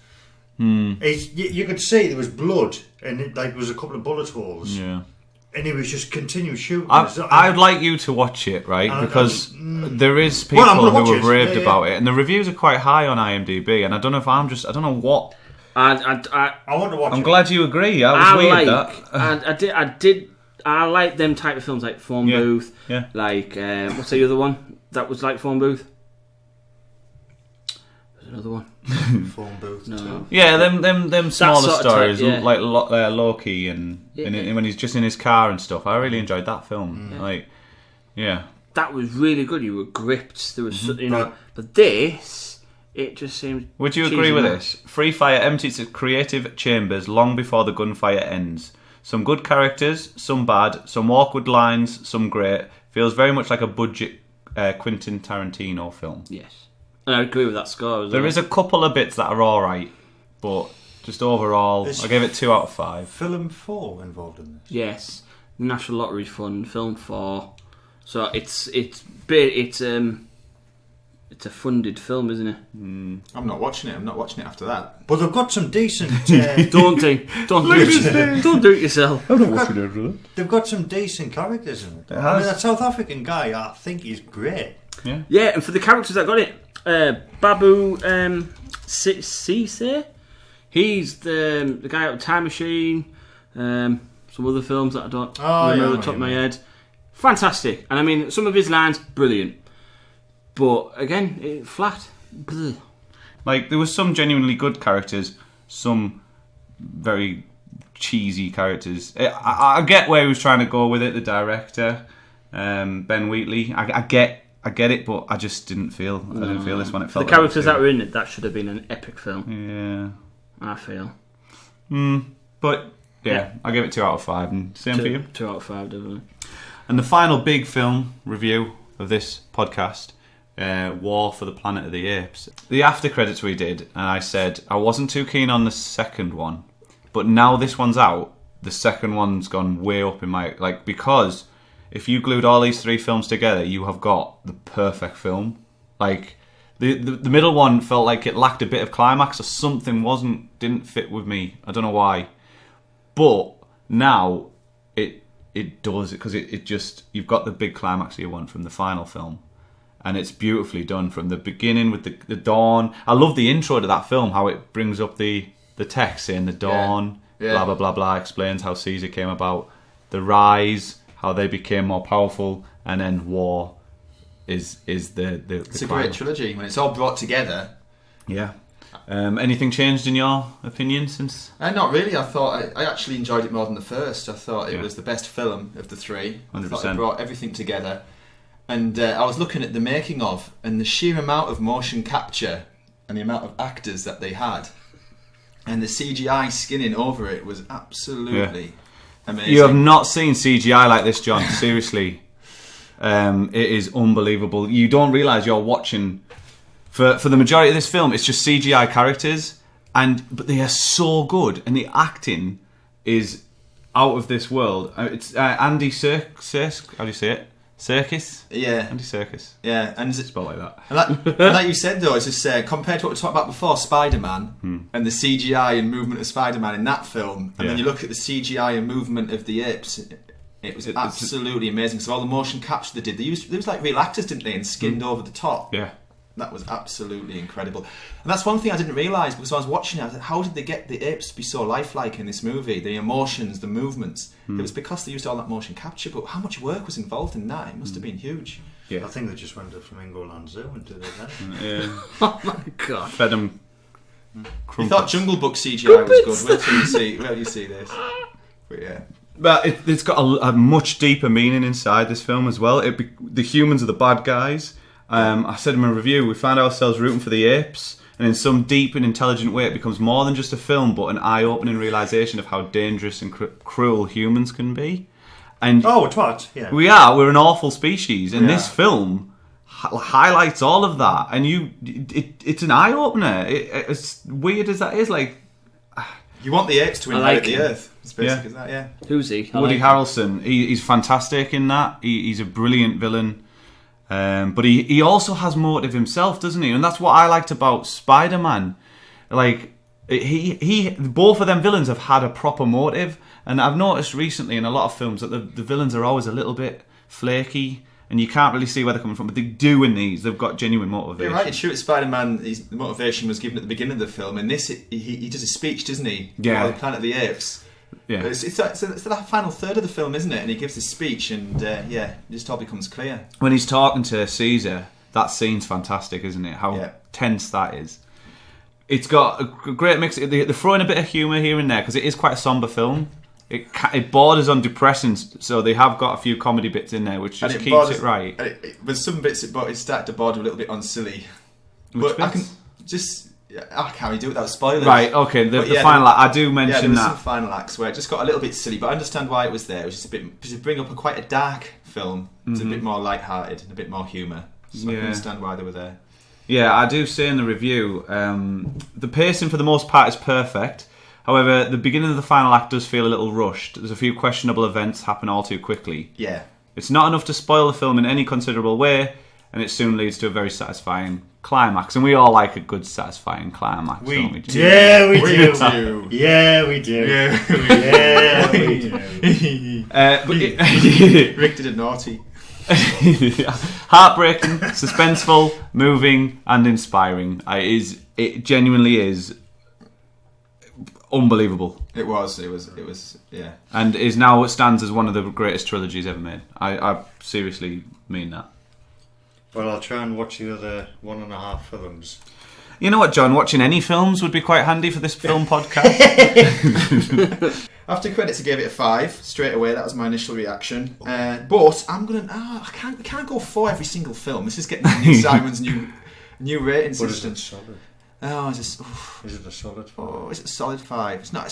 You could see there was blood, and there was a couple of bullet holes. Yeah. And he was just continuing shooting. I'd like you to watch it, right? Because there is people who have raved about it, and the reviews are quite high on IMDb. And I don't know if I don't know what. I want to watch it. I'm glad you agree. I was weird that. I like them type of films, like Phone Booth. Yeah. Like what's the other one that was like Phone Booth? There's another one. Phone Booth. No. Yeah, them smaller stories, type, yeah. like Loki and when he's just in his car and stuff. I really enjoyed that film. That was really good. You were gripped. There was, but this, it just seemed. Would you agree with this? Free Fire empties its creative chambers long before the gunfire ends. Some good characters, some bad, some awkward lines, some great. Feels very much like a budget Quentin Tarantino film. Yes. And I agree with that score as well. There is a couple of bits that are alright, but just overall, I gave it 2 out of 5. Film 4 involved in this? Yes. National Lottery Fund, Film 4. So it's a funded film, isn't it? I'm not watching it. I'm not watching it after that. But they've got some decent... Don't do it yourself. I'm not watching it after that. They've got some decent characters in it. I mean, that South African guy, I think he's great. Yeah, and for the characters that got it, Babu Cisse, he's the guy out of Time Machine, some other films that I don't remember the top of my head. Fantastic. And I mean, some of his lines, brilliant. But again, flat. Blech. Like, there was some genuinely good characters, some very cheesy characters. I get where he was trying to go with it, the director, Ben Wheatley. I get it, but I just didn't feel this one. It felt the characters that were in it, that should have been an epic film. Yeah, I feel. But yeah, I give it 2 out of 5. And same for you. 2 out of 5, definitely. And the final big film review of this podcast, War for the Planet of the Apes. The after credits we did, and I said I wasn't too keen on the second one, but now this one's out, the second one's gone way up in my because if you glued all these 3 films together, you have got the perfect film. Like the middle one felt like it lacked a bit of climax, or something didn't fit with me. I don't know why, but now it does, because it just, you've got the big climax you want from the final film, and it's beautifully done from the beginning with the dawn. I love the intro to that film, how it brings up the text saying the dawn, blah blah blah blah, explains how Caesar came about, the rise, how they became more powerful, and then war is the it's a great trilogy when it's all brought together. Yeah. Anything changed in your opinion since? Not really. I thought I actually enjoyed it more than the first. I thought it was the best film of the 3. 100%. I thought it brought everything together. And I was looking at the making of, and the sheer amount of motion capture and the amount of actors that they had, and the CGI skinning over it was absolutely amazing. You have not seen CGI like this, John. Seriously. It is unbelievable. You don't realise you're watching... For the majority of this film, it's just CGI characters, but they are so good, and the acting is out of this world. It's Andy Serkis. How do you say it? Serkis? Yeah. Andy Serkis. Yeah, and it's spelled like that. And like you said, though, it's just compared to what we talked about before, Spiderman, and the CGI and movement of Spiderman in that film, and then you look at the CGI and movement of the Apes. It was absolutely amazing. So all the motion capture they did, they used like real actors, didn't they, and skinned over the top. Yeah. That was absolutely incredible. And that's one thing I didn't realise, because I was watching it, I was like, how did they get the apes to be so lifelike in this movie? The emotions, the movements. It was because they used all that motion capture, but how much work was involved in that? It must have been huge. Yeah. I think they just went to Flamingo Land Zoo and did it then. Yeah. Oh my god. Fed them. You thought Jungle Book CGI was good. Wait till you see this. But yeah. But it's got a much deeper meaning inside this film as well. The humans are the bad guys. I said in my review, we found ourselves rooting for the apes, and in some deep and intelligent way it becomes more than just a film, but an eye-opening realisation of how dangerous and cruel humans can be. And twat, yeah. We're an awful species, and this film highlights all of that, and it's an eye-opener. As weird as that is, like... You want the apes to inherit the earth. It's basic as that, yeah. Who's he? Woody Harrelson. He's fantastic in that. He's a brilliant villain. But he also has motive himself, doesn't he? And that's what I liked about Spider-Man. Like, both of them villains have had a proper motive. And I've noticed recently in a lot of films that the villains are always a little bit flaky, and you can't really see where they're coming from. But they do in these. They've got genuine motivation. You're right. It's true. Spider-Man, the motivation was given at the beginning of the film. In this, he does a speech, doesn't he? Yeah. On Planet of the Apes. Yeah. It's the final third of the film, isn't it? And he gives this speech, and it just all becomes clear. When he's talking to Caesar, that scene's fantastic, isn't it? How tense that is. It's got a great mix. They throw in a bit of humour here and there, because it is quite a sombre film. It borders on depressing, so they have got a few comedy bits in there, which just keeps it right. With some bits, it started to border a little bit on silly. Which bits? I can just... I can't really do it without spoilers. Right, okay, the final act, I do mention there was that. Some final acts where it just got a little bit silly, but I understand why it was there. It was just a bit... to bring up quite a dark film. It's a bit more light-hearted and a bit more humour. So I can understand why they were there. Yeah, I do say in the review, the pacing for the most part is perfect. However, the beginning of the final act does feel a little rushed. There's a few questionable events happen all too quickly. Yeah. It's not enough to spoil the film in any considerable way, and it soon leads to a very satisfying climax. And we all like a good, satisfying climax, don't we? Yeah, we do. Yeah, we do. Yeah, we do. Rick did it naughty. Heartbreaking, suspenseful, moving, and inspiring. It genuinely is unbelievable. It was, yeah. And is now stands as one of the greatest trilogies ever made. I seriously mean that. Well, I'll try and watch the other 1.5 films. You know what, John? Watching any films would be quite handy for this film podcast. After credits, I gave it a 5 straight away. That was my initial reaction. But I'm gonna. I can't go for every single film. This is getting Simon's new rating system. But is it solid? Oh, is it a solid 5? Oh, is it a solid 5? It's not.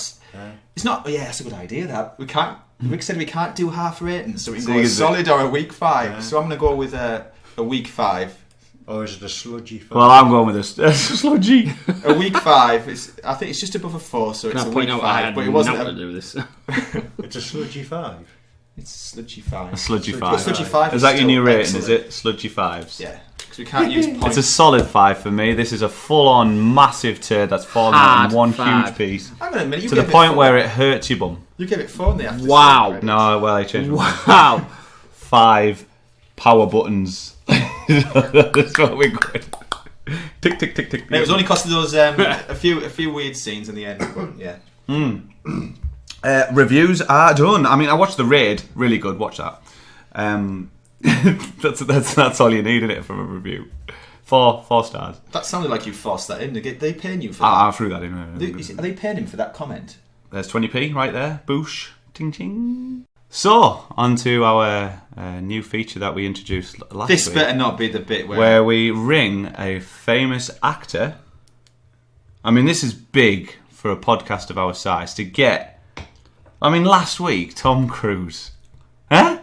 It's not. Yeah, that's a good idea. That we can't. Rick said we can't do half ratings, so we can go a solid or a weak 5. Yeah. So I'm gonna go with a weak 5. Or is it a sludgy 5? Well, I'm going with a sludgy. A weak 5. I think it's just above a 4, so it's a weak 5. But it wasn't. To do this. It's a sludgy 5. It's a sludgy 5. A sludgy 5. Sludgy 5. Is that your new rating? Is it sludgy 5s? Yeah. Because we can't use points. It's a solid 5 for me. This is a full-on massive turd that's fallen out in one huge piece. Hang on a minute. To the point where it hurts your bum. You gave it 4 in the after. Wow. No, well, I changed. Wow. 5 power buttons. That's what we're going. Tick, tick, tick, tick. It was only costing those a few weird scenes in the end. But yeah. Reviews are done. I mean, I watched The Raid. Really good. Watch that. That's all you need in it from a review. 4 stars. That sounded like you forced that in. Are they paying you for that? I threw that in. Are they paying him for that comment? There's 20p right there. Boosh. Ting ting. So, on to our new feature that we introduced last week. This better not be the bit where we ring a famous actor. I mean, this is big for a podcast of our size to get. I mean, last week, Tom Cruise. Huh?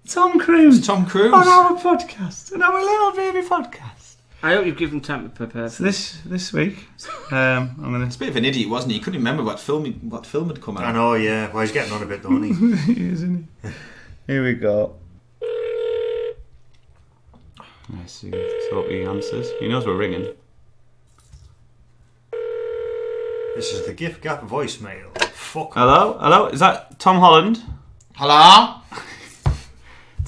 Tom Cruise. Tom Cruise. On our podcast. On our little baby podcast. I hope you've given time to prepare. So this week, I'm gonna. It's a bit of an idiot, wasn't he? He couldn't remember what film had come out. I know, yeah. Well, he's getting on a bit, don't he? He is, isn't he? Here we go. Let's see. Let's hope he answers. He knows we're ringing. This is the gift gap voicemail. Fuck. Hello? Is that Tom Holland? Hello?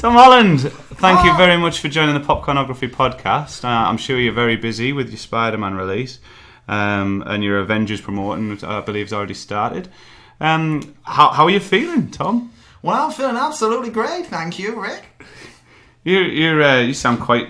Tom Holland, thank you very much for joining the Popcornography podcast. I'm sure you're very busy with your Spiderman release, and your Avengers promoting, which I believe, has already started. How are you feeling, Tom? Well, I'm feeling absolutely great, thank you, Rick. You sound quite.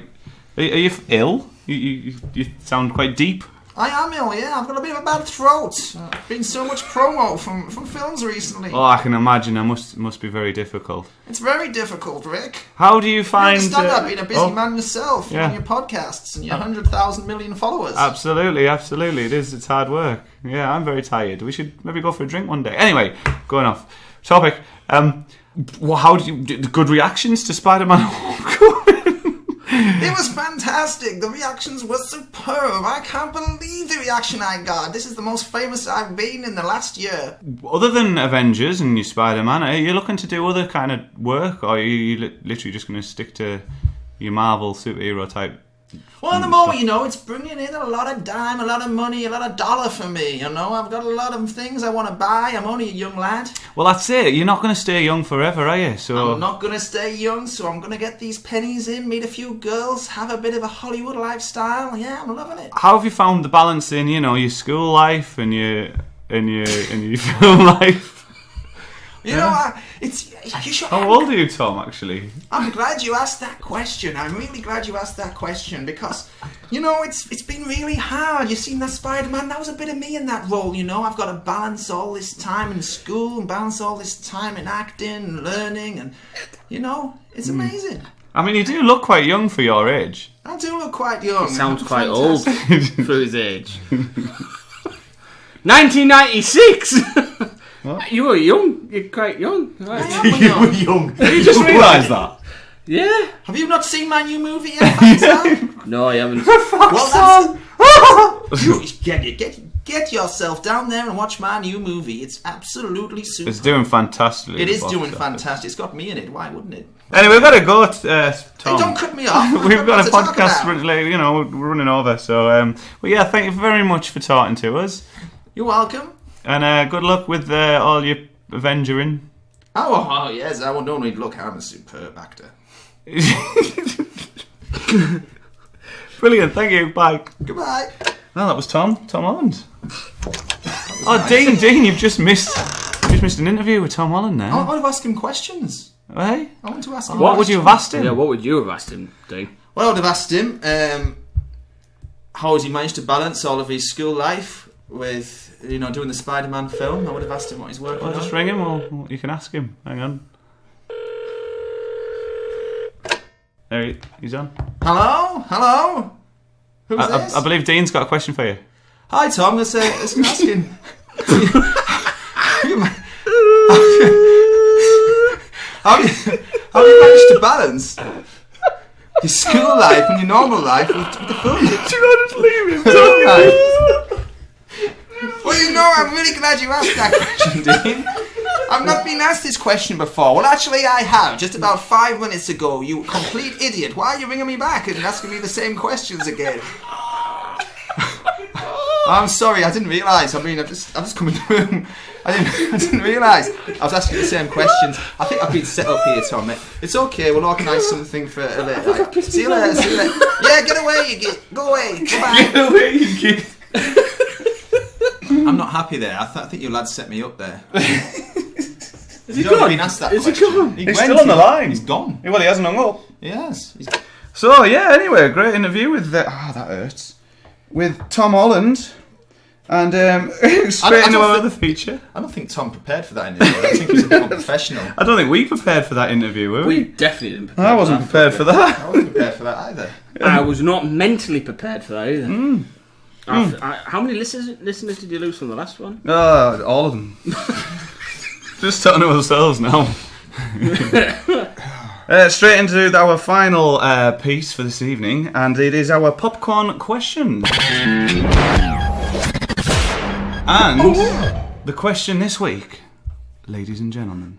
Are you ill? You sound quite deep. I am ill, yeah. I've got a bit of a bad throat. Been so much promo from films recently. Oh, I can imagine. That must be very difficult. It's very difficult, Rick. How do you find? You understand that, being a busy man yourself, yeah. on your podcasts and your 100,000 million followers. Absolutely. It is. It's hard work. Yeah, I'm very tired. We should maybe go for a drink one day. Anyway, going off topic. Well, how did you? Good reactions to Spider-Man Homecoming? It was fantastic. The reactions were superb. I can't believe the reaction I got. This is the most famous I've been in the last year. Other than Avengers and your Spider-Man, are you looking to do other kind of work, or are you literally just going to stick to your Marvel superhero type? Well, at the moment, it's bringing in a lot of dime, a lot of money, a lot of dollar for me, I've got a lot of things I want to buy. I'm only a young lad. Well, that's it. You're not going to stay young forever, are you? So I'm not going to stay young, so I'm going to get these pennies in, meet a few girls, have a bit of a Hollywood lifestyle. Yeah, I'm loving it. How have you found the balance in, your school life and your film life? How old are you, Tom, actually? I'm glad you asked that question. I'm really glad you asked that question because, it's been really hard. You've seen that Spider-Man, that was a bit of me in that role, I've got to balance all this time in school and balance all this time in acting and learning and, it's amazing. I mean, you do look quite young for your age. I do look quite young. He sounds quite old for his age. 1996! What? You were young. You're quite young. Right? You were young. Did you just realise that? Yeah. Have you not seen my new movie yet? No, I haven't. Well, get yourself down there and watch my new movie. It's absolutely super. It's doing fantastically. It is doing fantastic. It's got me in it. Why wouldn't it? Anyway, we've got to go, Tom. Hey, don't cut me off. We've got a podcast, we're running over. So, but yeah, thank you very much for talking to us. You're welcome. And good luck with all your Avengering. Oh, yes. I don't need look. I'm a superb actor. Brilliant. Thank you. Bye. Goodbye. No, that was Tom Holland. Nice. Dean, you've just missed an interview with Tom Holland there. I want to ask him questions. Hey? I want to ask him What would you have asked him? Yeah, what would you have asked him, Dean? Well, I would have asked him how has he managed to balance all of his school life with doing the Spider-Man film. I would have asked him what he's working on. Just ring him, or you can ask him. Hang on. There he's on. Hello? Who's this? I believe Dean's got a question for you. Hi, Tom. Let's ask him. How have you managed to balance your school life and your normal life with the film? Do you not just leave him? Well, I'm really glad you asked that question, Dean. I've not been asked this question before. Well, actually, I have. Just about 5 minutes ago, you complete idiot. Why are you ringing me back and asking me the same questions again? I'm sorry, I didn't realise. I've just come in the room. I didn't realise. I was asking the same questions. I think I've been set up here, Tom. It's okay, we'll organise something for later. See you later. Yeah, get away, you git. Go away. Goodbye. Get away, you git. I'm not happy there. I think you lads set me up there. Is he gone? Been asked that Is he question. gone? He's still on the line. He's gone. Well, he hasn't hung up. Yes. So, yeah, anyway, great interview with... that hurts. With Tom Holland. And straight into our other feature. I don't think Tom prepared for that interview. I think he's a bit unprofessional. I don't think we prepared for that interview, were we? We definitely didn't prepare I wasn't prepared for that. I wasn't prepared for that either. I was not mentally prepared for that either. How many listeners did you lose from the last one? All of them. Just talking to ourselves now. Straight into our final piece for this evening, and it is our popcorn question. And the question this week, ladies and gentlemen.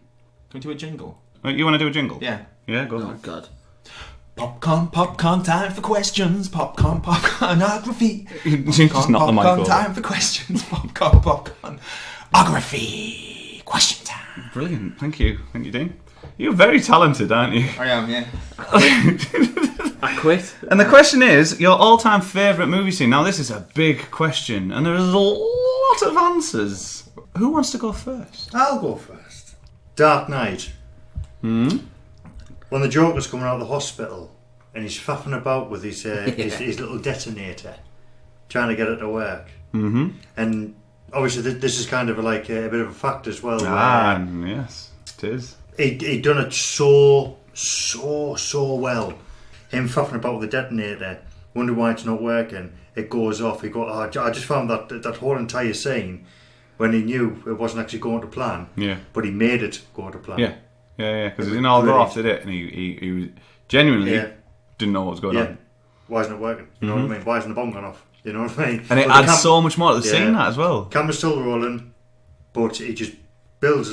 Can we do a jingle? You want to do a jingle? Yeah. Yeah, go on. Oh, God. Popcorn, time for questions. Popcornography. Just not the mic Popcorn, over. time for questions. Popcornography. Question time. Brilliant. Thank you, Dean. You're very talented, aren't you? I am, yeah. I quit. And the question is, your all-time favourite movie scene. Now, this is a big question, and there is a lot of answers. Who wants to go first? I'll go first. Dark Knight. When the Joker's coming out of the hospital and he's faffing about with his little detonator, trying to get it to work. Mm-hmm. And obviously this is kind of like a bit of a fact as well. Yes, it is. He'd done it so well. Him faffing about with the detonator, wonder why it's not working. It goes off. I just found that whole entire scene when he knew it wasn't actually going to plan. Yeah. But he made it go to plan. Yeah. Because it didn't all go off, did it? And he genuinely didn't know what was going on. Why isn't it working? You know what I mean? Why isn't the bomb gone off? You know what I mean? And it adds so much more to the scene, that as well. Camera's still rolling, but he just builds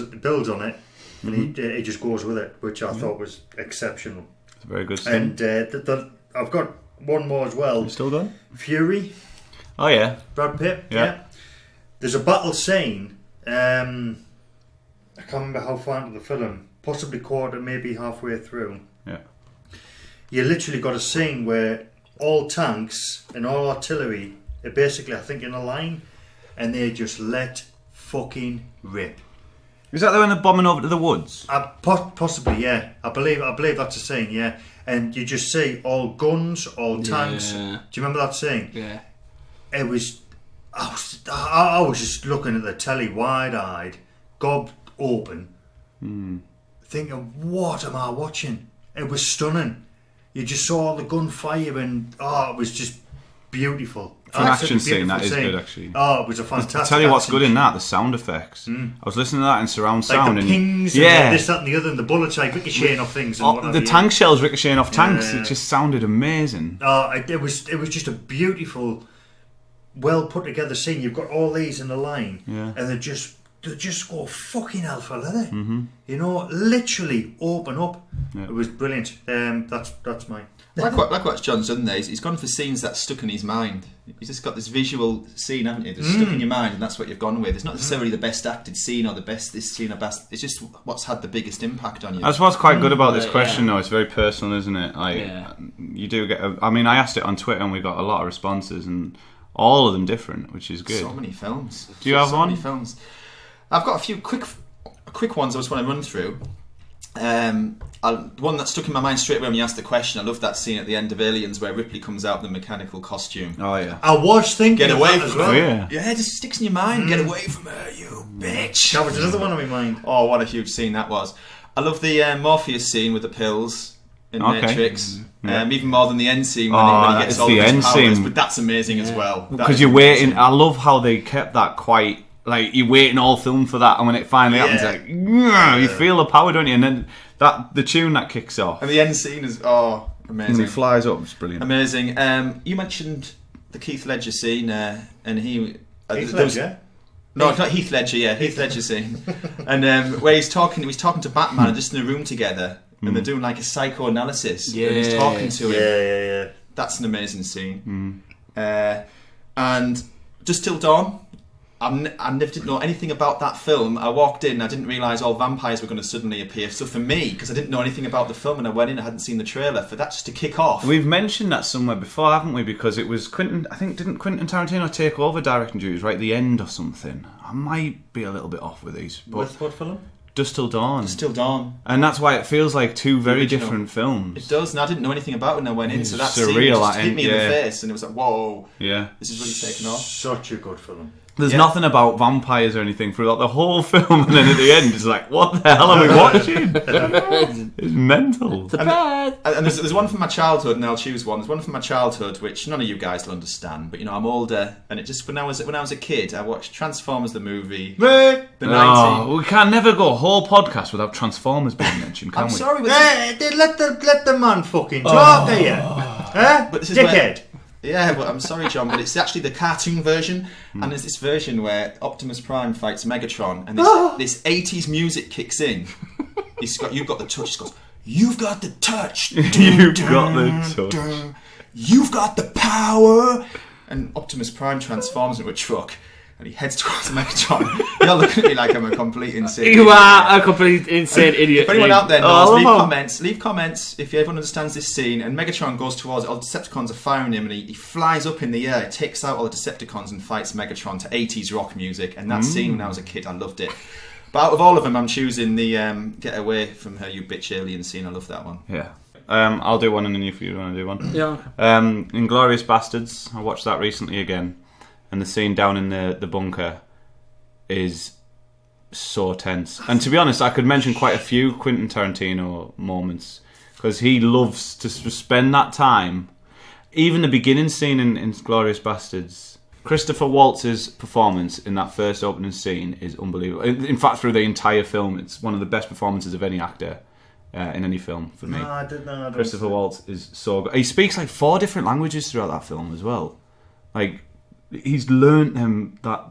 on it, and he just goes with it, which I thought was exceptional. It's a very good scene. And I've got one more as well. You still going? Fury. Oh, yeah. Brad Pitt. Yeah. There's a battle scene. I can't remember how far into the film. Possibly quarter, maybe halfway through. Yeah. You literally got a scene where all tanks and all artillery are basically, I think, in a line, and they just let fucking rip. Is that the one they're bombing over to the woods? Possibly, yeah. I believe that's a scene, yeah. And you just see all guns, all tanks. Yeah. Do you remember that scene? Yeah. It was. I was just looking at the telly, wide-eyed, gob open, thinking, "What am I watching?" It was stunning. You just saw all the gunfire, and it was just beautiful. For an action scene, that is good, actually. Oh, it was a fantastic. I tell you what's action good in that, the sound effects. I was listening to that in surround sound. Like the pings, and this, that, and the other, and the bullets like ricocheting off things. And the tank shells ricocheting off tanks. It just sounded amazing. It was just a beautiful, well put together scene. You've got all these in a line, and they just go fucking hell for leather. You know, literally open up. It was brilliant. That's mine. Like what John's done there, he's gone for scenes that's stuck in his mind. You've just got this visual scene, haven't you, that's stuck in your mind, and that's what you've gone with. It's not necessarily the best acted scene or the best this scene or best. It's just what's had the biggest impact on you. That's what's quite good about this question, though. It's very personal, isn't it? Like, you do get. I asked it on Twitter, and we got a lot of responses, and all of them different, which is good. So many films. Do you have so one? Many films. I've got a few quick ones I just want to run through. One that stuck in my mind straight away when you asked the question. I love that scene at the end of Aliens where Ripley comes out in the mechanical costume. Oh yeah. I was thinking get away from as her. well. Oh, yeah. Yeah, it just sticks in your mind. Get away from her, you bitch. That was another one on my mind. Oh, what a huge scene that was. I love the Morpheus scene with the pills in Matrix. Even more than the end scene when he gets all the of his end powers. scene. But that's amazing as well. Because you're waiting. I love how they kept that quite. Like, you're waiting all film for that, and when it finally happens, like, you feel the power, don't you? And then the tune that kicks off. And the end scene is, amazing. And he flies up, it's brilliant. Amazing. You mentioned the Keith Ledger scene, and he... Heath Ledger? No, it's not Heath Ledger, Heath Ledger scene. And where he's talking to Batman, and just in a room together, and they're doing like a psychoanalysis. Yeah. And he's talking to him. Yeah. That's an amazing scene. And Just Till Dawn. I never didn't know anything about that film. I walked in, I didn't realise all vampires were going to suddenly appear. So for me, because I didn't know anything about the film and I went in, I hadn't seen the trailer, for that just to kick off. We've mentioned that somewhere before, haven't we? Because it was didn't Quentin Tarantino take over directing duties right at the end or something? I might be a little bit off with these. But With what film? Just Till Dawn. Just Till Dawn. And that's why it feels like two very different films. It does, and I didn't know anything about it when I went in, so that surreal, scene just hit me in the face, and it was like, whoa, yeah, this is really taken off. Such a good film. There's nothing about vampires or anything throughout the whole film, and then at the end it's like, what the hell are we watching? It's mental. And there's one from my childhood, and I'll choose one. There's one from my childhood which none of you guys will understand, but I'm older, and it just when I was a kid, I watched Transformers the movie. The 90s. We can never go a whole podcast without Transformers being mentioned, can we? I'm sorry, let the man fucking talk here. Huh? But this is dickhead. Yeah, but I'm sorry, John, but it's actually the cartoon version, and there's this version where Optimus Prime fights Megatron, and this 80s music kicks in. You've got the touch. He goes, you've got the touch. You've got the touch. You've got the power. And Optimus Prime transforms into a truck, and he heads towards Megatron. You're looking at me like I'm a complete insane You idiot. are a complete insane idiot. If anyone out there Oh, knows, leave comments if everyone understands this scene. And Megatron goes towards it, all the Decepticons are firing him, and he flies up in the air, takes out all the Decepticons and fights Megatron to 80s rock music. And that scene, when I was a kid, I loved it. But out of all of them, I'm choosing the Get Away From Her, You Bitch Alien scene. I love that one. Yeah. I'll do one and then if you want to do one. Yeah. Inglourious Bastards. I watched that recently again. And the scene down in the bunker is so tense. And to be honest, I could mention quite a few Quentin Tarantino moments because he loves to spend that time. Even the beginning scene in Inglourious Bastards, Christopher Waltz's performance in that first opening scene is unbelievable. In fact, through the entire film, it's one of the best performances of any actor in any film for me. I don't Christopher Waltz is so good. He speaks like 4 different languages throughout that film as well. Like, he's learnt them that.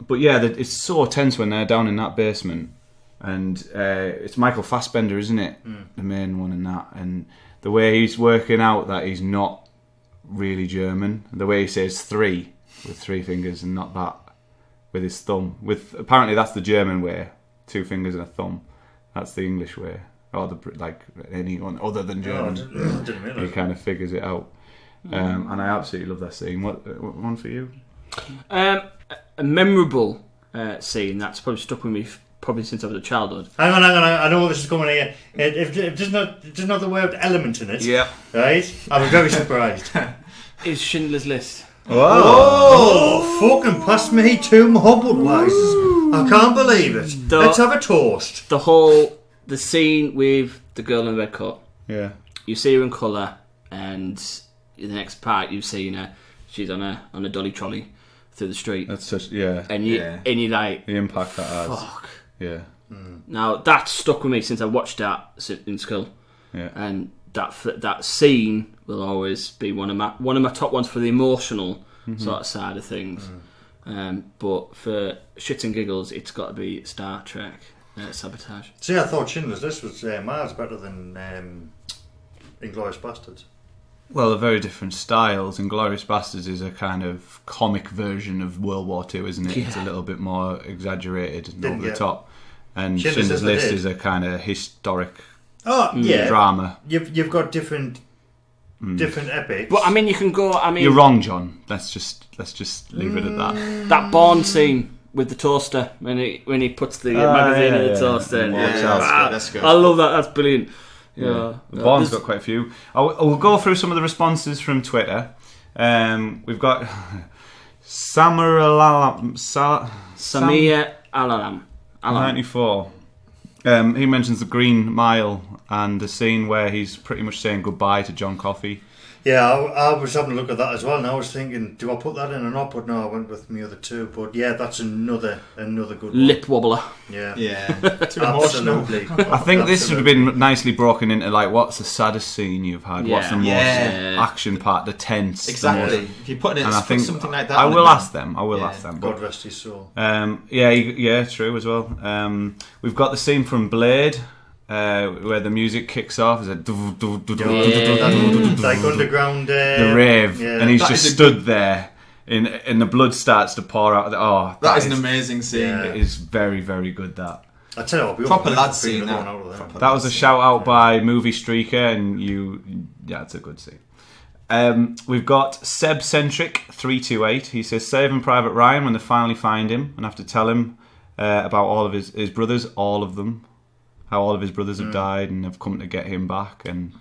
But yeah, it's so tense when they're down in that basement, and it's Michael Fassbender, isn't it? The main one in that, and the way he's working out that he's not really German, the way he says 3 with 3 fingers and not that with his thumb. With apparently that's the German way, 2 fingers and a thumb. That's the English way, or anyone other than German. didn't realise. He kind of figures it out. And I absolutely love that scene. What one for you? A memorable scene that's probably stuck with me probably since I was a childhood. Hang on. I know this is coming here. If there's not the word element in it, Yeah. right? I'll be very surprised. Is Schindler's List. Oh, fucking pass me 2 more Budweisers. I can't believe it. Let's have a toast. The scene with the girl in the red coat. Yeah. You see her in colour, and in the next part you've seen her. She's on a dolly trolley through the street. That's such and you like the impact that has. fuck. Yeah. Now that stuck with me since I watched that in school. Yeah. And that scene will always be one of my top ones for the emotional sort of side of things. But for shits and giggles, it's got to be Star Trek Sabotage. See, I thought Schindler's List was miles better than Inglourious Bastards. Well, they're very different styles. Inglourious Bastards is a kind of comic version of World War II, isn't it? Yeah. It's a little bit more exaggerated and over the Yeah. top. And Schindler's Schindler's List List is a kind of historic Yeah, drama. You've got different epics. But I mean, you can go. I mean, You're wrong, John. Let's just leave it at that. that Bourne scene with the toaster when he puts the magazine in the toaster. And That's good. I love that. That's brilliant. Yeah, Bourne's got quite a few. We'll go through some of the responses from Twitter. We've got Samir Alam. 94. He mentions the Green Mile and the scene where he's pretty much saying goodbye to John Coffey. Yeah, I was having a look at that as well, and I was thinking, do I put that in or not? But no, I went with my other 2. But yeah, that's another good one. Lip wobbler. Yeah, Too emotional. absolutely. I think this would have been nicely broken into like, what's the saddest scene you've had? What's the most action part? The tense. Exactly. If you put it, And I think something like that. I on will it, ask them. But, God rest his soul. yeah, true as well. We've got the scene from Blade. Where the music kicks off is like Like underground. the rave, yeah. and he's That just is a stood there, and the blood starts to pour out. that is an amazing scene. Yeah. It is very, very good. That I tell you what, Proper lad scene. that was a shout out by Movie Streaker, and it's a good scene. We've got Seb Centric 328. He says Saving Private Ryan when they finally find him and have to tell him about all of his brothers, all of them. How all of his brothers have died and have come to get him back, and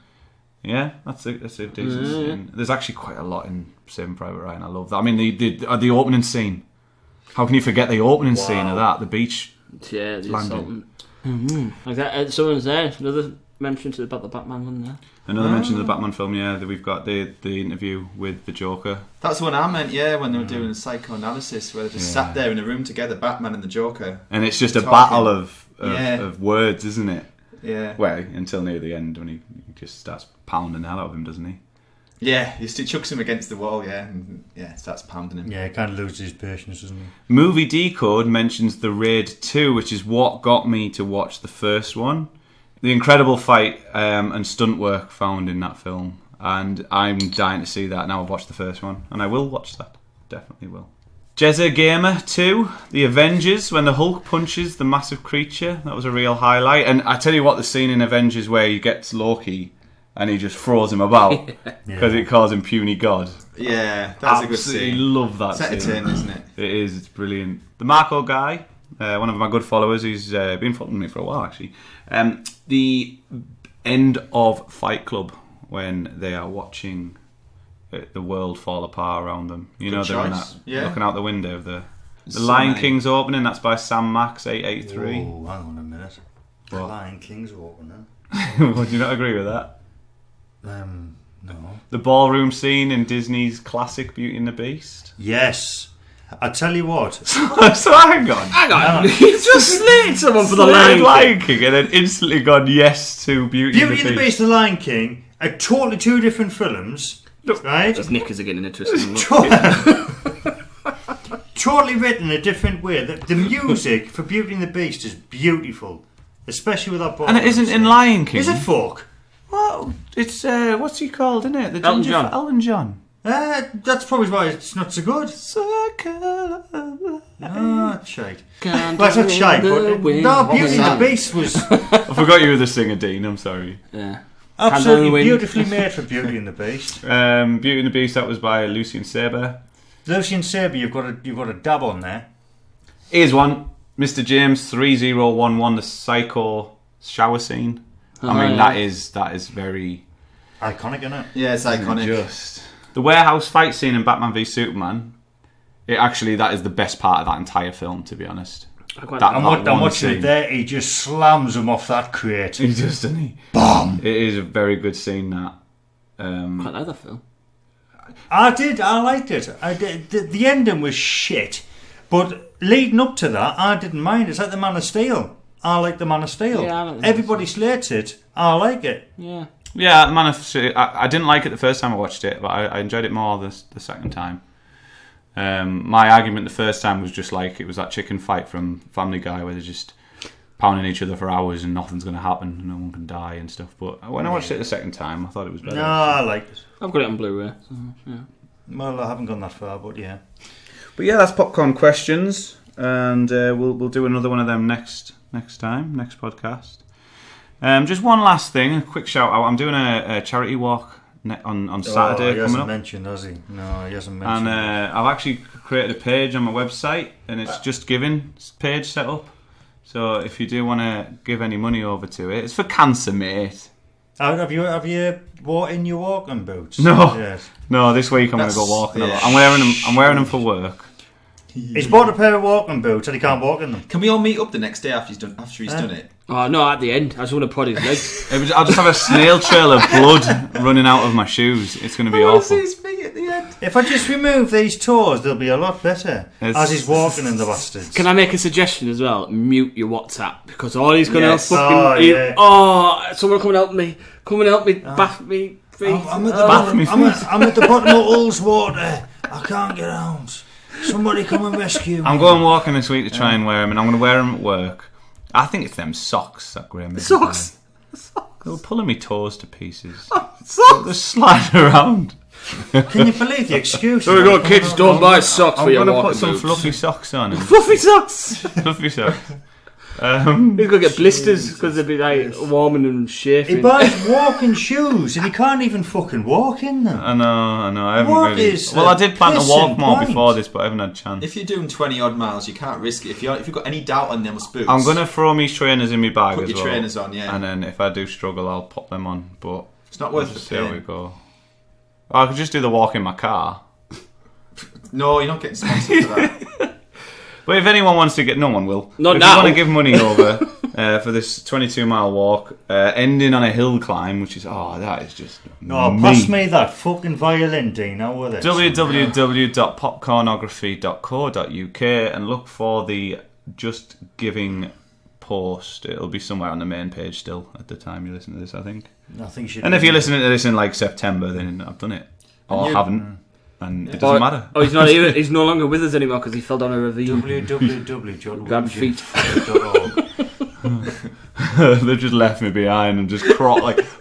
yeah, that's a decent scene. There's actually quite a lot in Saving Private Ryan. I love that. I mean, the opening scene. How can you forget the opening scene of that? The beach. Yeah, the landing. assault. Like that, someone's there. Another mention about the Batman one there. Another mention of the Batman film. Yeah, that we've got the interview with the Joker. That's the one I meant. Yeah, when they were doing psychoanalysis, where they just sat there in a room together, Batman and the Joker, and it's just a talking. battle of words, isn't it? Yeah. Well, until near the end when he just starts pounding the hell out of him, doesn't he? Yeah, he chucks him against the wall, and starts pounding him. Yeah, he kind of loses his patience, doesn't he? Movie Decode mentions The Raid 2, which is what got me to watch the first one. The incredible fight and stunt work found in that film, and I'm dying to see that now. I've watched the first one, and I will watch that. Definitely will. Jezza Gamer 2, The Avengers, when the Hulk punches the massive creature. That was a real highlight. And I tell you what, the scene in Avengers where he gets Loki and he just throws him about because it calls him puny god. Yeah, that's a good scene. Absolutely love that Set scene. it in, isn't it? It is, it's brilliant. The Marco guy, one of my good followers, he's been following me for a while actually. The end of Fight Club, when they are watching the world fall apart around them. You know, they're looking out the window of the Lion King's opening. That's by Sam Max 883. Oh, hang on a minute. The Lion King's opening. Would you not agree with that? No. The ballroom scene in Disney's classic Beauty and the Beast. Yes. I tell you what. So hang on. You just slated someone for the Lion Lion King and then instantly gone yes to Beauty and the Beast. and the Lion King are totally two different films. Right? Those knickers are getting into twisted. Totally written a different way. The music for Beauty and the Beast is beautiful, especially with that ball. And it isn't in Lion King. Is it folk? Well, it's what's he called, isn't it? The Elton ginger John. Elton John. That's probably why it's not so good. Circle of life. Ah, shite. Well, it's not shite, but no, Beauty and the Beast was I forgot you were the singer, Dean. I'm sorry. Yeah. absolutely beautifully made for Beauty and the Beast. Beauty and the Beast. That was by Lucien Saber. Lucien Saber, you've got a dab on there. Here's one, Mr. James 3011, the Psycho shower scene. I mean, that is very Iconic, isn't it? Yeah, it's iconic. just the warehouse fight scene in Batman v Superman. That is the best part of that entire film, to be honest. I'm watching it there. He just slams him off that crate. He just, doesn't he? Bam! It is a very good scene. That. Quite like that film. I liked it. I did. The ending was shit, but leading up to that, I didn't mind. It's like the Man of Steel. I like the Man of Steel. Yeah, I like the Everybody slates it. I like it. Yeah. Yeah, Man of Steel. I didn't like it the first time I watched it, but I enjoyed it more the second time. My argument the first time was just like it was that chicken fight from Family Guy where they're just pounding each other for hours and nothing's going to happen, no one can die and stuff. But when I watched it the second time, I thought it was better. No, I liked it. I've got it on Blu-ray. So, yeah. Well, I haven't gone that far, but yeah. But yeah, that's popcorn questions, and we'll do another one of them next podcast. Just one last thing, a quick shout out. I'm doing a charity walk on Saturday he coming hasn't up. mentioned, has he? No, he hasn't mentioned. And I've actually created a page on my website, and it's just giving page set up. So if you do want to give any money over to it, it's for cancer, mate. Have you bought in your walking boots? No, Yes. no. This week I'm going to go walking a lot. I'm wearing them for work. He's bought a pair of walking boots and he can't walk in them. Can we all meet up the next day after he's done it? Oh, no, at the end. I just want to prod his legs. I'll just have a snail trail of blood running out of my shoes. It's going to be awful. his feet at the end. If I just remove these toes, they'll be a lot better. As he's walking in the bastards. Can I make a suggestion as well? Mute your WhatsApp, because all he's going to Yes. someone come and help me. Come and help me, bath me feet. I'm at the bottom of Ullswater. I can't get out. Somebody come and rescue me. I'm going walking this week to try and wear them, and I'm going to wear them at work. I think it's them socks that Graham is. Socks? They were pulling me toes to pieces. Socks? They're sliding around. Can you believe the excuse? There we go, kids, don't buy socks I'm for your going to walking put some boots. fluffy socks on. Fluffy socks! Fluffy socks. He's going to get blisters because they'll be like warming and chafing. He buys walking shoes and he can't even fucking walk in them. I know. I haven't What really. is Well, I did plan to the walk more point? before this, but I haven't had a chance. If you're doing 20 odd miles, you can't risk it. If you've got any doubt on them boots, I'm going to throw me trainers in my bag put as your well. trainers on, yeah. And then if I do struggle, I'll pop them on. But It's not we'll worth just the see how we pain. go. I could just do the walk in my car. No, you're not getting sponsored for that. But if anyone wants to get, no one will. Not if now. you want to give money over for this 22-mile walk, ending on a hill climb, which is that is just Pass me that fucking violin, Dean. How with it? www.popcornography.co.uk and look for the Just Giving post. It'll be somewhere on the main page still at the time you listen to this, I think. I think you should. And if you're listening to this in like September, then I've done it or haven't, and it doesn't matter. Oh, he's not even, he's no longer with us anymore because he fell down a ravine. www.john Grab feet. They just left me behind and just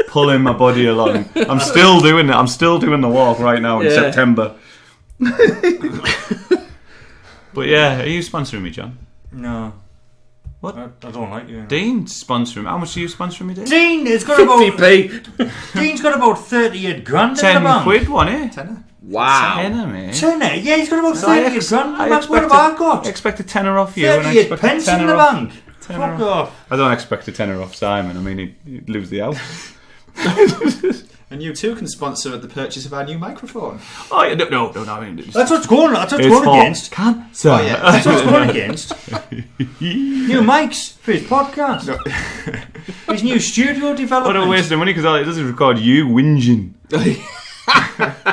pulling my body along. I'm still doing it. I'm still doing the walk right now in September. But yeah, are you sponsoring me, John? No. What? I don't like you. Dean's sponsoring me. How much are you sponsoring me, Dean? Dean has got about 50p. Dean's got about 38 grand in the 10 bank. quid, wasn't it? Tenner. Wow. Tenner, mate. Tenner? Yeah, he's got about 38 grand. That's what have I got? I expect a tenner off you. And I 38 expect a pence in tenner the off. bank. Tenner Fuck off. I don't expect a tenner off Simon. I mean, he'd lose the house. And you too can sponsor at the purchase of our new microphone. Oh, yeah, no. I mean, That's what's going. That's what's it's going against. Cancer. Oh, yeah. That's what's going against. New mics for his podcast. His new studio What development. a waste of money because all it does is record you whinging.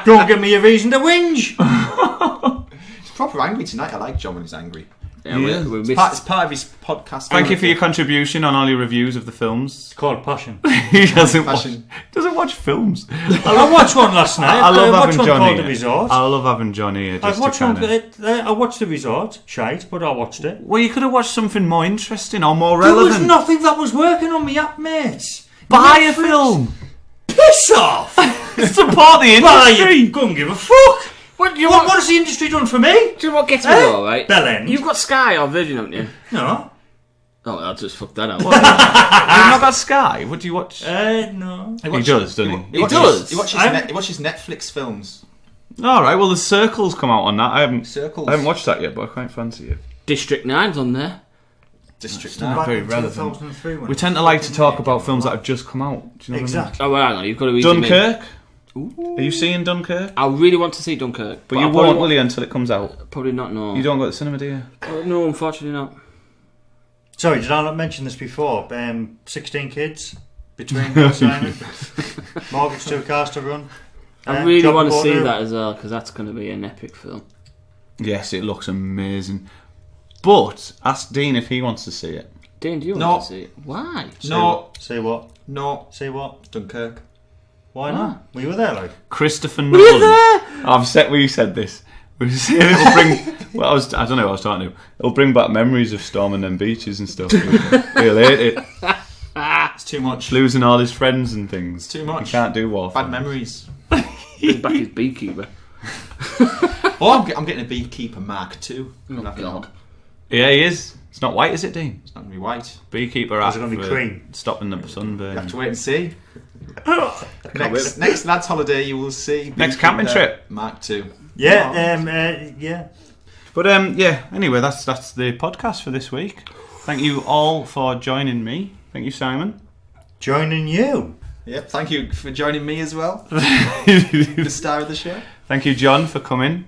Don't give me a reason to whinge. He's proper angry tonight. I like John when he's angry. Yeah, Yeah. we It's missed. part of his podcast. Thank you for your contribution on all your reviews of the films. It's called passion. He doesn't watch films. I watched one last night. I love watched having one John called here. The Resort. I love having John here. I Just watched to one. kinda... I watched The Resort. Shite, but I watched it. Well, you could have watched something more interesting or more There relevant. was nothing that was working on me app, mate. Buy a Netflix. film. Piss off! Support the Buy industry. you couldn't give a fuck. What do you What want? has the industry done for me? Do you know what gets me though, right? Bell end. You've got Sky or Virgin, haven't you? No. Oh, I'll just fuck that out. You've not got Sky. What do you watch? No. He does, doesn't he? He does? He watches Netflix films. All right. Well, the Circle's come out on that. I haven't watched that yet, but I quite fancy it. District 9's on there. District not 9. very relevant. We tend to like to talk about films that have just come out. Do you know Exactly. Oh, well, hang on, you've got to read what I mean? Dunkirk. Are you seeing Dunkirk? I really want to see Dunkirk. But you won't, will you, until it comes out? Probably not, no. You don't go to the cinema, do you? No, unfortunately not. Sorry, did I not mention this before? 16 kids between Bill Simon. Mortgage 2 cars to run. I really Job want to see Porter. that as well, because that's going to be an epic film. Yes, it looks amazing. But ask Dean if he wants to see it. Dean, do you No. want to see it? Why? No. Say what? No. Say what? Dunkirk. Why not? Were you there, like? Christopher Nolan. I've said we said this. We said it'll bring. Well, I don't know what I was talking to. It'll bring back memories of storming them beaches and stuff. He'll hate it. It's too much. Losing all his friends and things. It's too much. He can't do warfare. Bad memories. Bring back his beekeeper. Oh, I'm getting a Beekeeper Mark II. Oh, God. Yeah, he is. It's not white, is it, Dean? It's not going to be white. Beekeeper Is app it gonna be for cream? stopping the sunburn. You have to wait and see. Next lad's holiday, you will see. Next camping Beekeeper trip. Mark II. Yeah, yeah. But yeah. Anyway, that's the podcast for this week. Thank you all for joining me. Thank you, Simon. Joining you. Yep. Thank you for joining me as well. The star of the show. Thank you, John, for coming.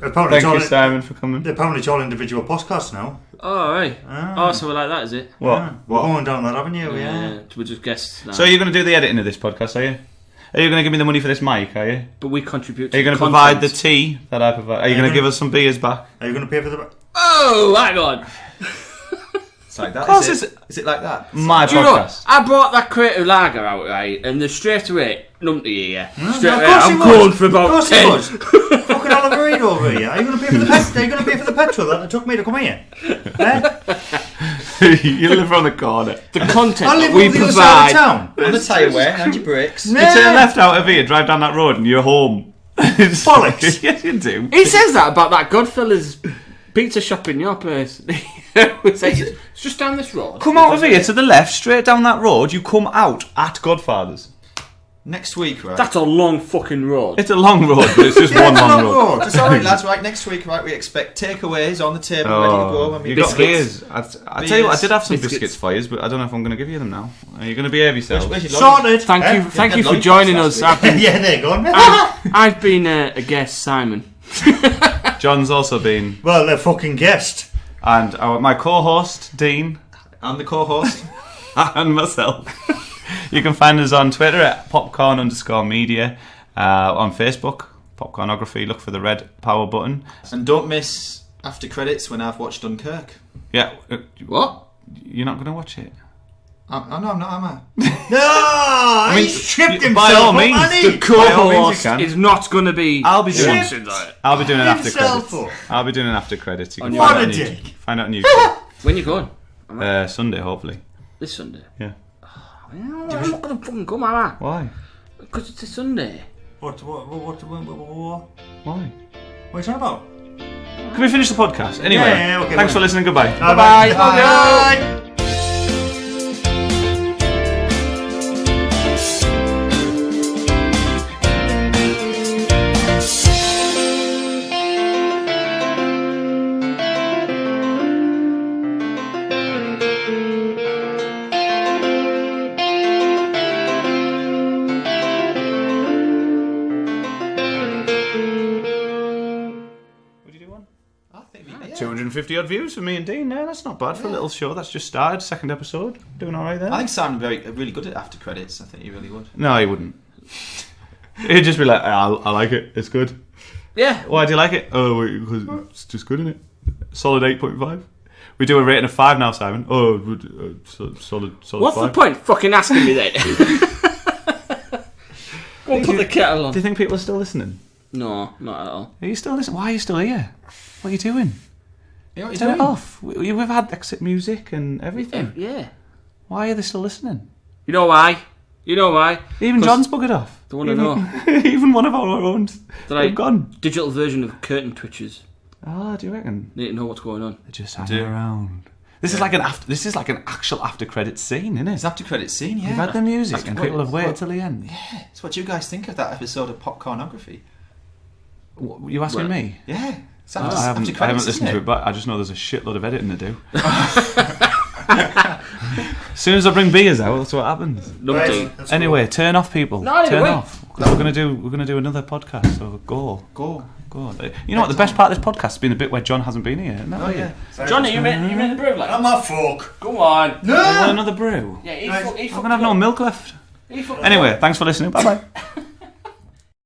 Apparently, Thank you, Simon, for coming. apparently it's all individual podcasts now. Oh, right. Ah. Oh, so we're like that, is it? What? Yeah. We're going down that avenue, yeah. We're just guests now. So you're going to do the editing of this podcast, are you? Are you going to give me the money for this mic, are you? But we contribute Are you to going to content. provide the tea that I provide? Are you going to give us some beers back? Are you going to pay for the... Oh, hang on. It's like that. Of course Is it like that? My Do you know what? podcast. I brought that creative lager out, right, and then straight away, numpty here. Straight of away, course I'm it going was. for Of about course 10. it was. Fucking Oliverito over here. Are you going to pay for the Are you going to pay for the petrol that it took me to come here? You live on the corner. The content I that live we on the other side provide. of town. On the tailway and your brakes. You turn left out of here, drive down that road, and you're home. Bollocks. Yes, you do. He says that about that Godfellas pizza shop in your place. It's like, it's just down this road. Come out of here to the left, straight down that road. You come out at Godfather's. Next week, right? That's a long fucking road. It's a long road, but it's just one long road. It's alright, lads. Right, next week, right, we expect takeaways on the table, ready to go. When we You got beers. Biscuits. I tell you what, I did have some Biscuits. biscuits for you, but I don't know if I'm going to give you them now. Are you going to behave yourself? Sorted. Thank you for lollipops joining last us. week. Yeah, there you go. I've been a guest, Simon. John's also been, Well, they're fucking guessed. and my co-host Dean I'm the co-host. and myself. You can find us on Twitter at popcorn_media, on Facebook, Popcornography. Look for the red power button. And don't miss after credits when I've watched Dunkirk. Yeah, What? you're not going to watch it. No, I'm not, am I? No, mean, he tripped by himself all up, means, hasn't the he? By all means Co-host you can. is not going to be. I'll be doing watching that. I'll be doing an after Himself credits. up. I'll be doing an after credits. You can What find a it on dick. YouTube. Find out on YouTube. When you going? Sunday, hopefully. This Sunday. Yeah. I'm not going to fucking come, am I? Why? Because it's a Sunday. What? Why? What are you talking about? Can we finish the podcast? Anyway, Yeah, okay, thanks for listening. Goodbye. Bye-bye. Bye. Would you do one? I think we did. 250 odd views for me and Dean. No, that's not bad for a little show that's just started. Second episode. Doing alright there. I think Simon really good at after credits. I think he really would. No, he wouldn't. He'd just be like, I like it. It's good. Yeah. Why do you like it? Oh, because it's just good, isn't it? Solid 8.5. We do a rating of 5 now, Simon. Oh, solid What's 5. the point? Fucking asking me then. Go put the kettle on. Do you think people are still listening? No, not at all. Are you still listening? Why are you still here? What are you doing? You know what Turn he's it doing? off. We've had exit music and everything. Yeah. Why are they still listening? You know why? Even 'Cause John's buggered off. they wanna know. Even one of our own. That I- They've gone. Digital version of curtain twitches. Oh, do you reckon? Need to know what's going on. They're just hanging around. This is like an actual after credits scene, isn't it? It's after credit scene, yeah. You've had the music After and people have waited credits. till the end. Yeah. It's what you guys think of that episode of Popcornography. What, you asking Well, me? Yeah. It's I after, haven't, after I haven't credits, listened to isn't it, but I just know there's a shitload of editing to do. As soon as I bring beers out, that's what happens. Numpty. That's Anyway, turn off, people. No, turn wait. off. 'Cause we're gonna do another podcast. So go. Go. You know what? The best part of this podcast has been the bit where John hasn't been here. Isn't that Oh, weird? yeah. Johnny, you made the brew like. I'm a folk. Go on. You want another brew? Yeah, I'm gonna have no milk left. Anyway, thanks for listening. Bye bye.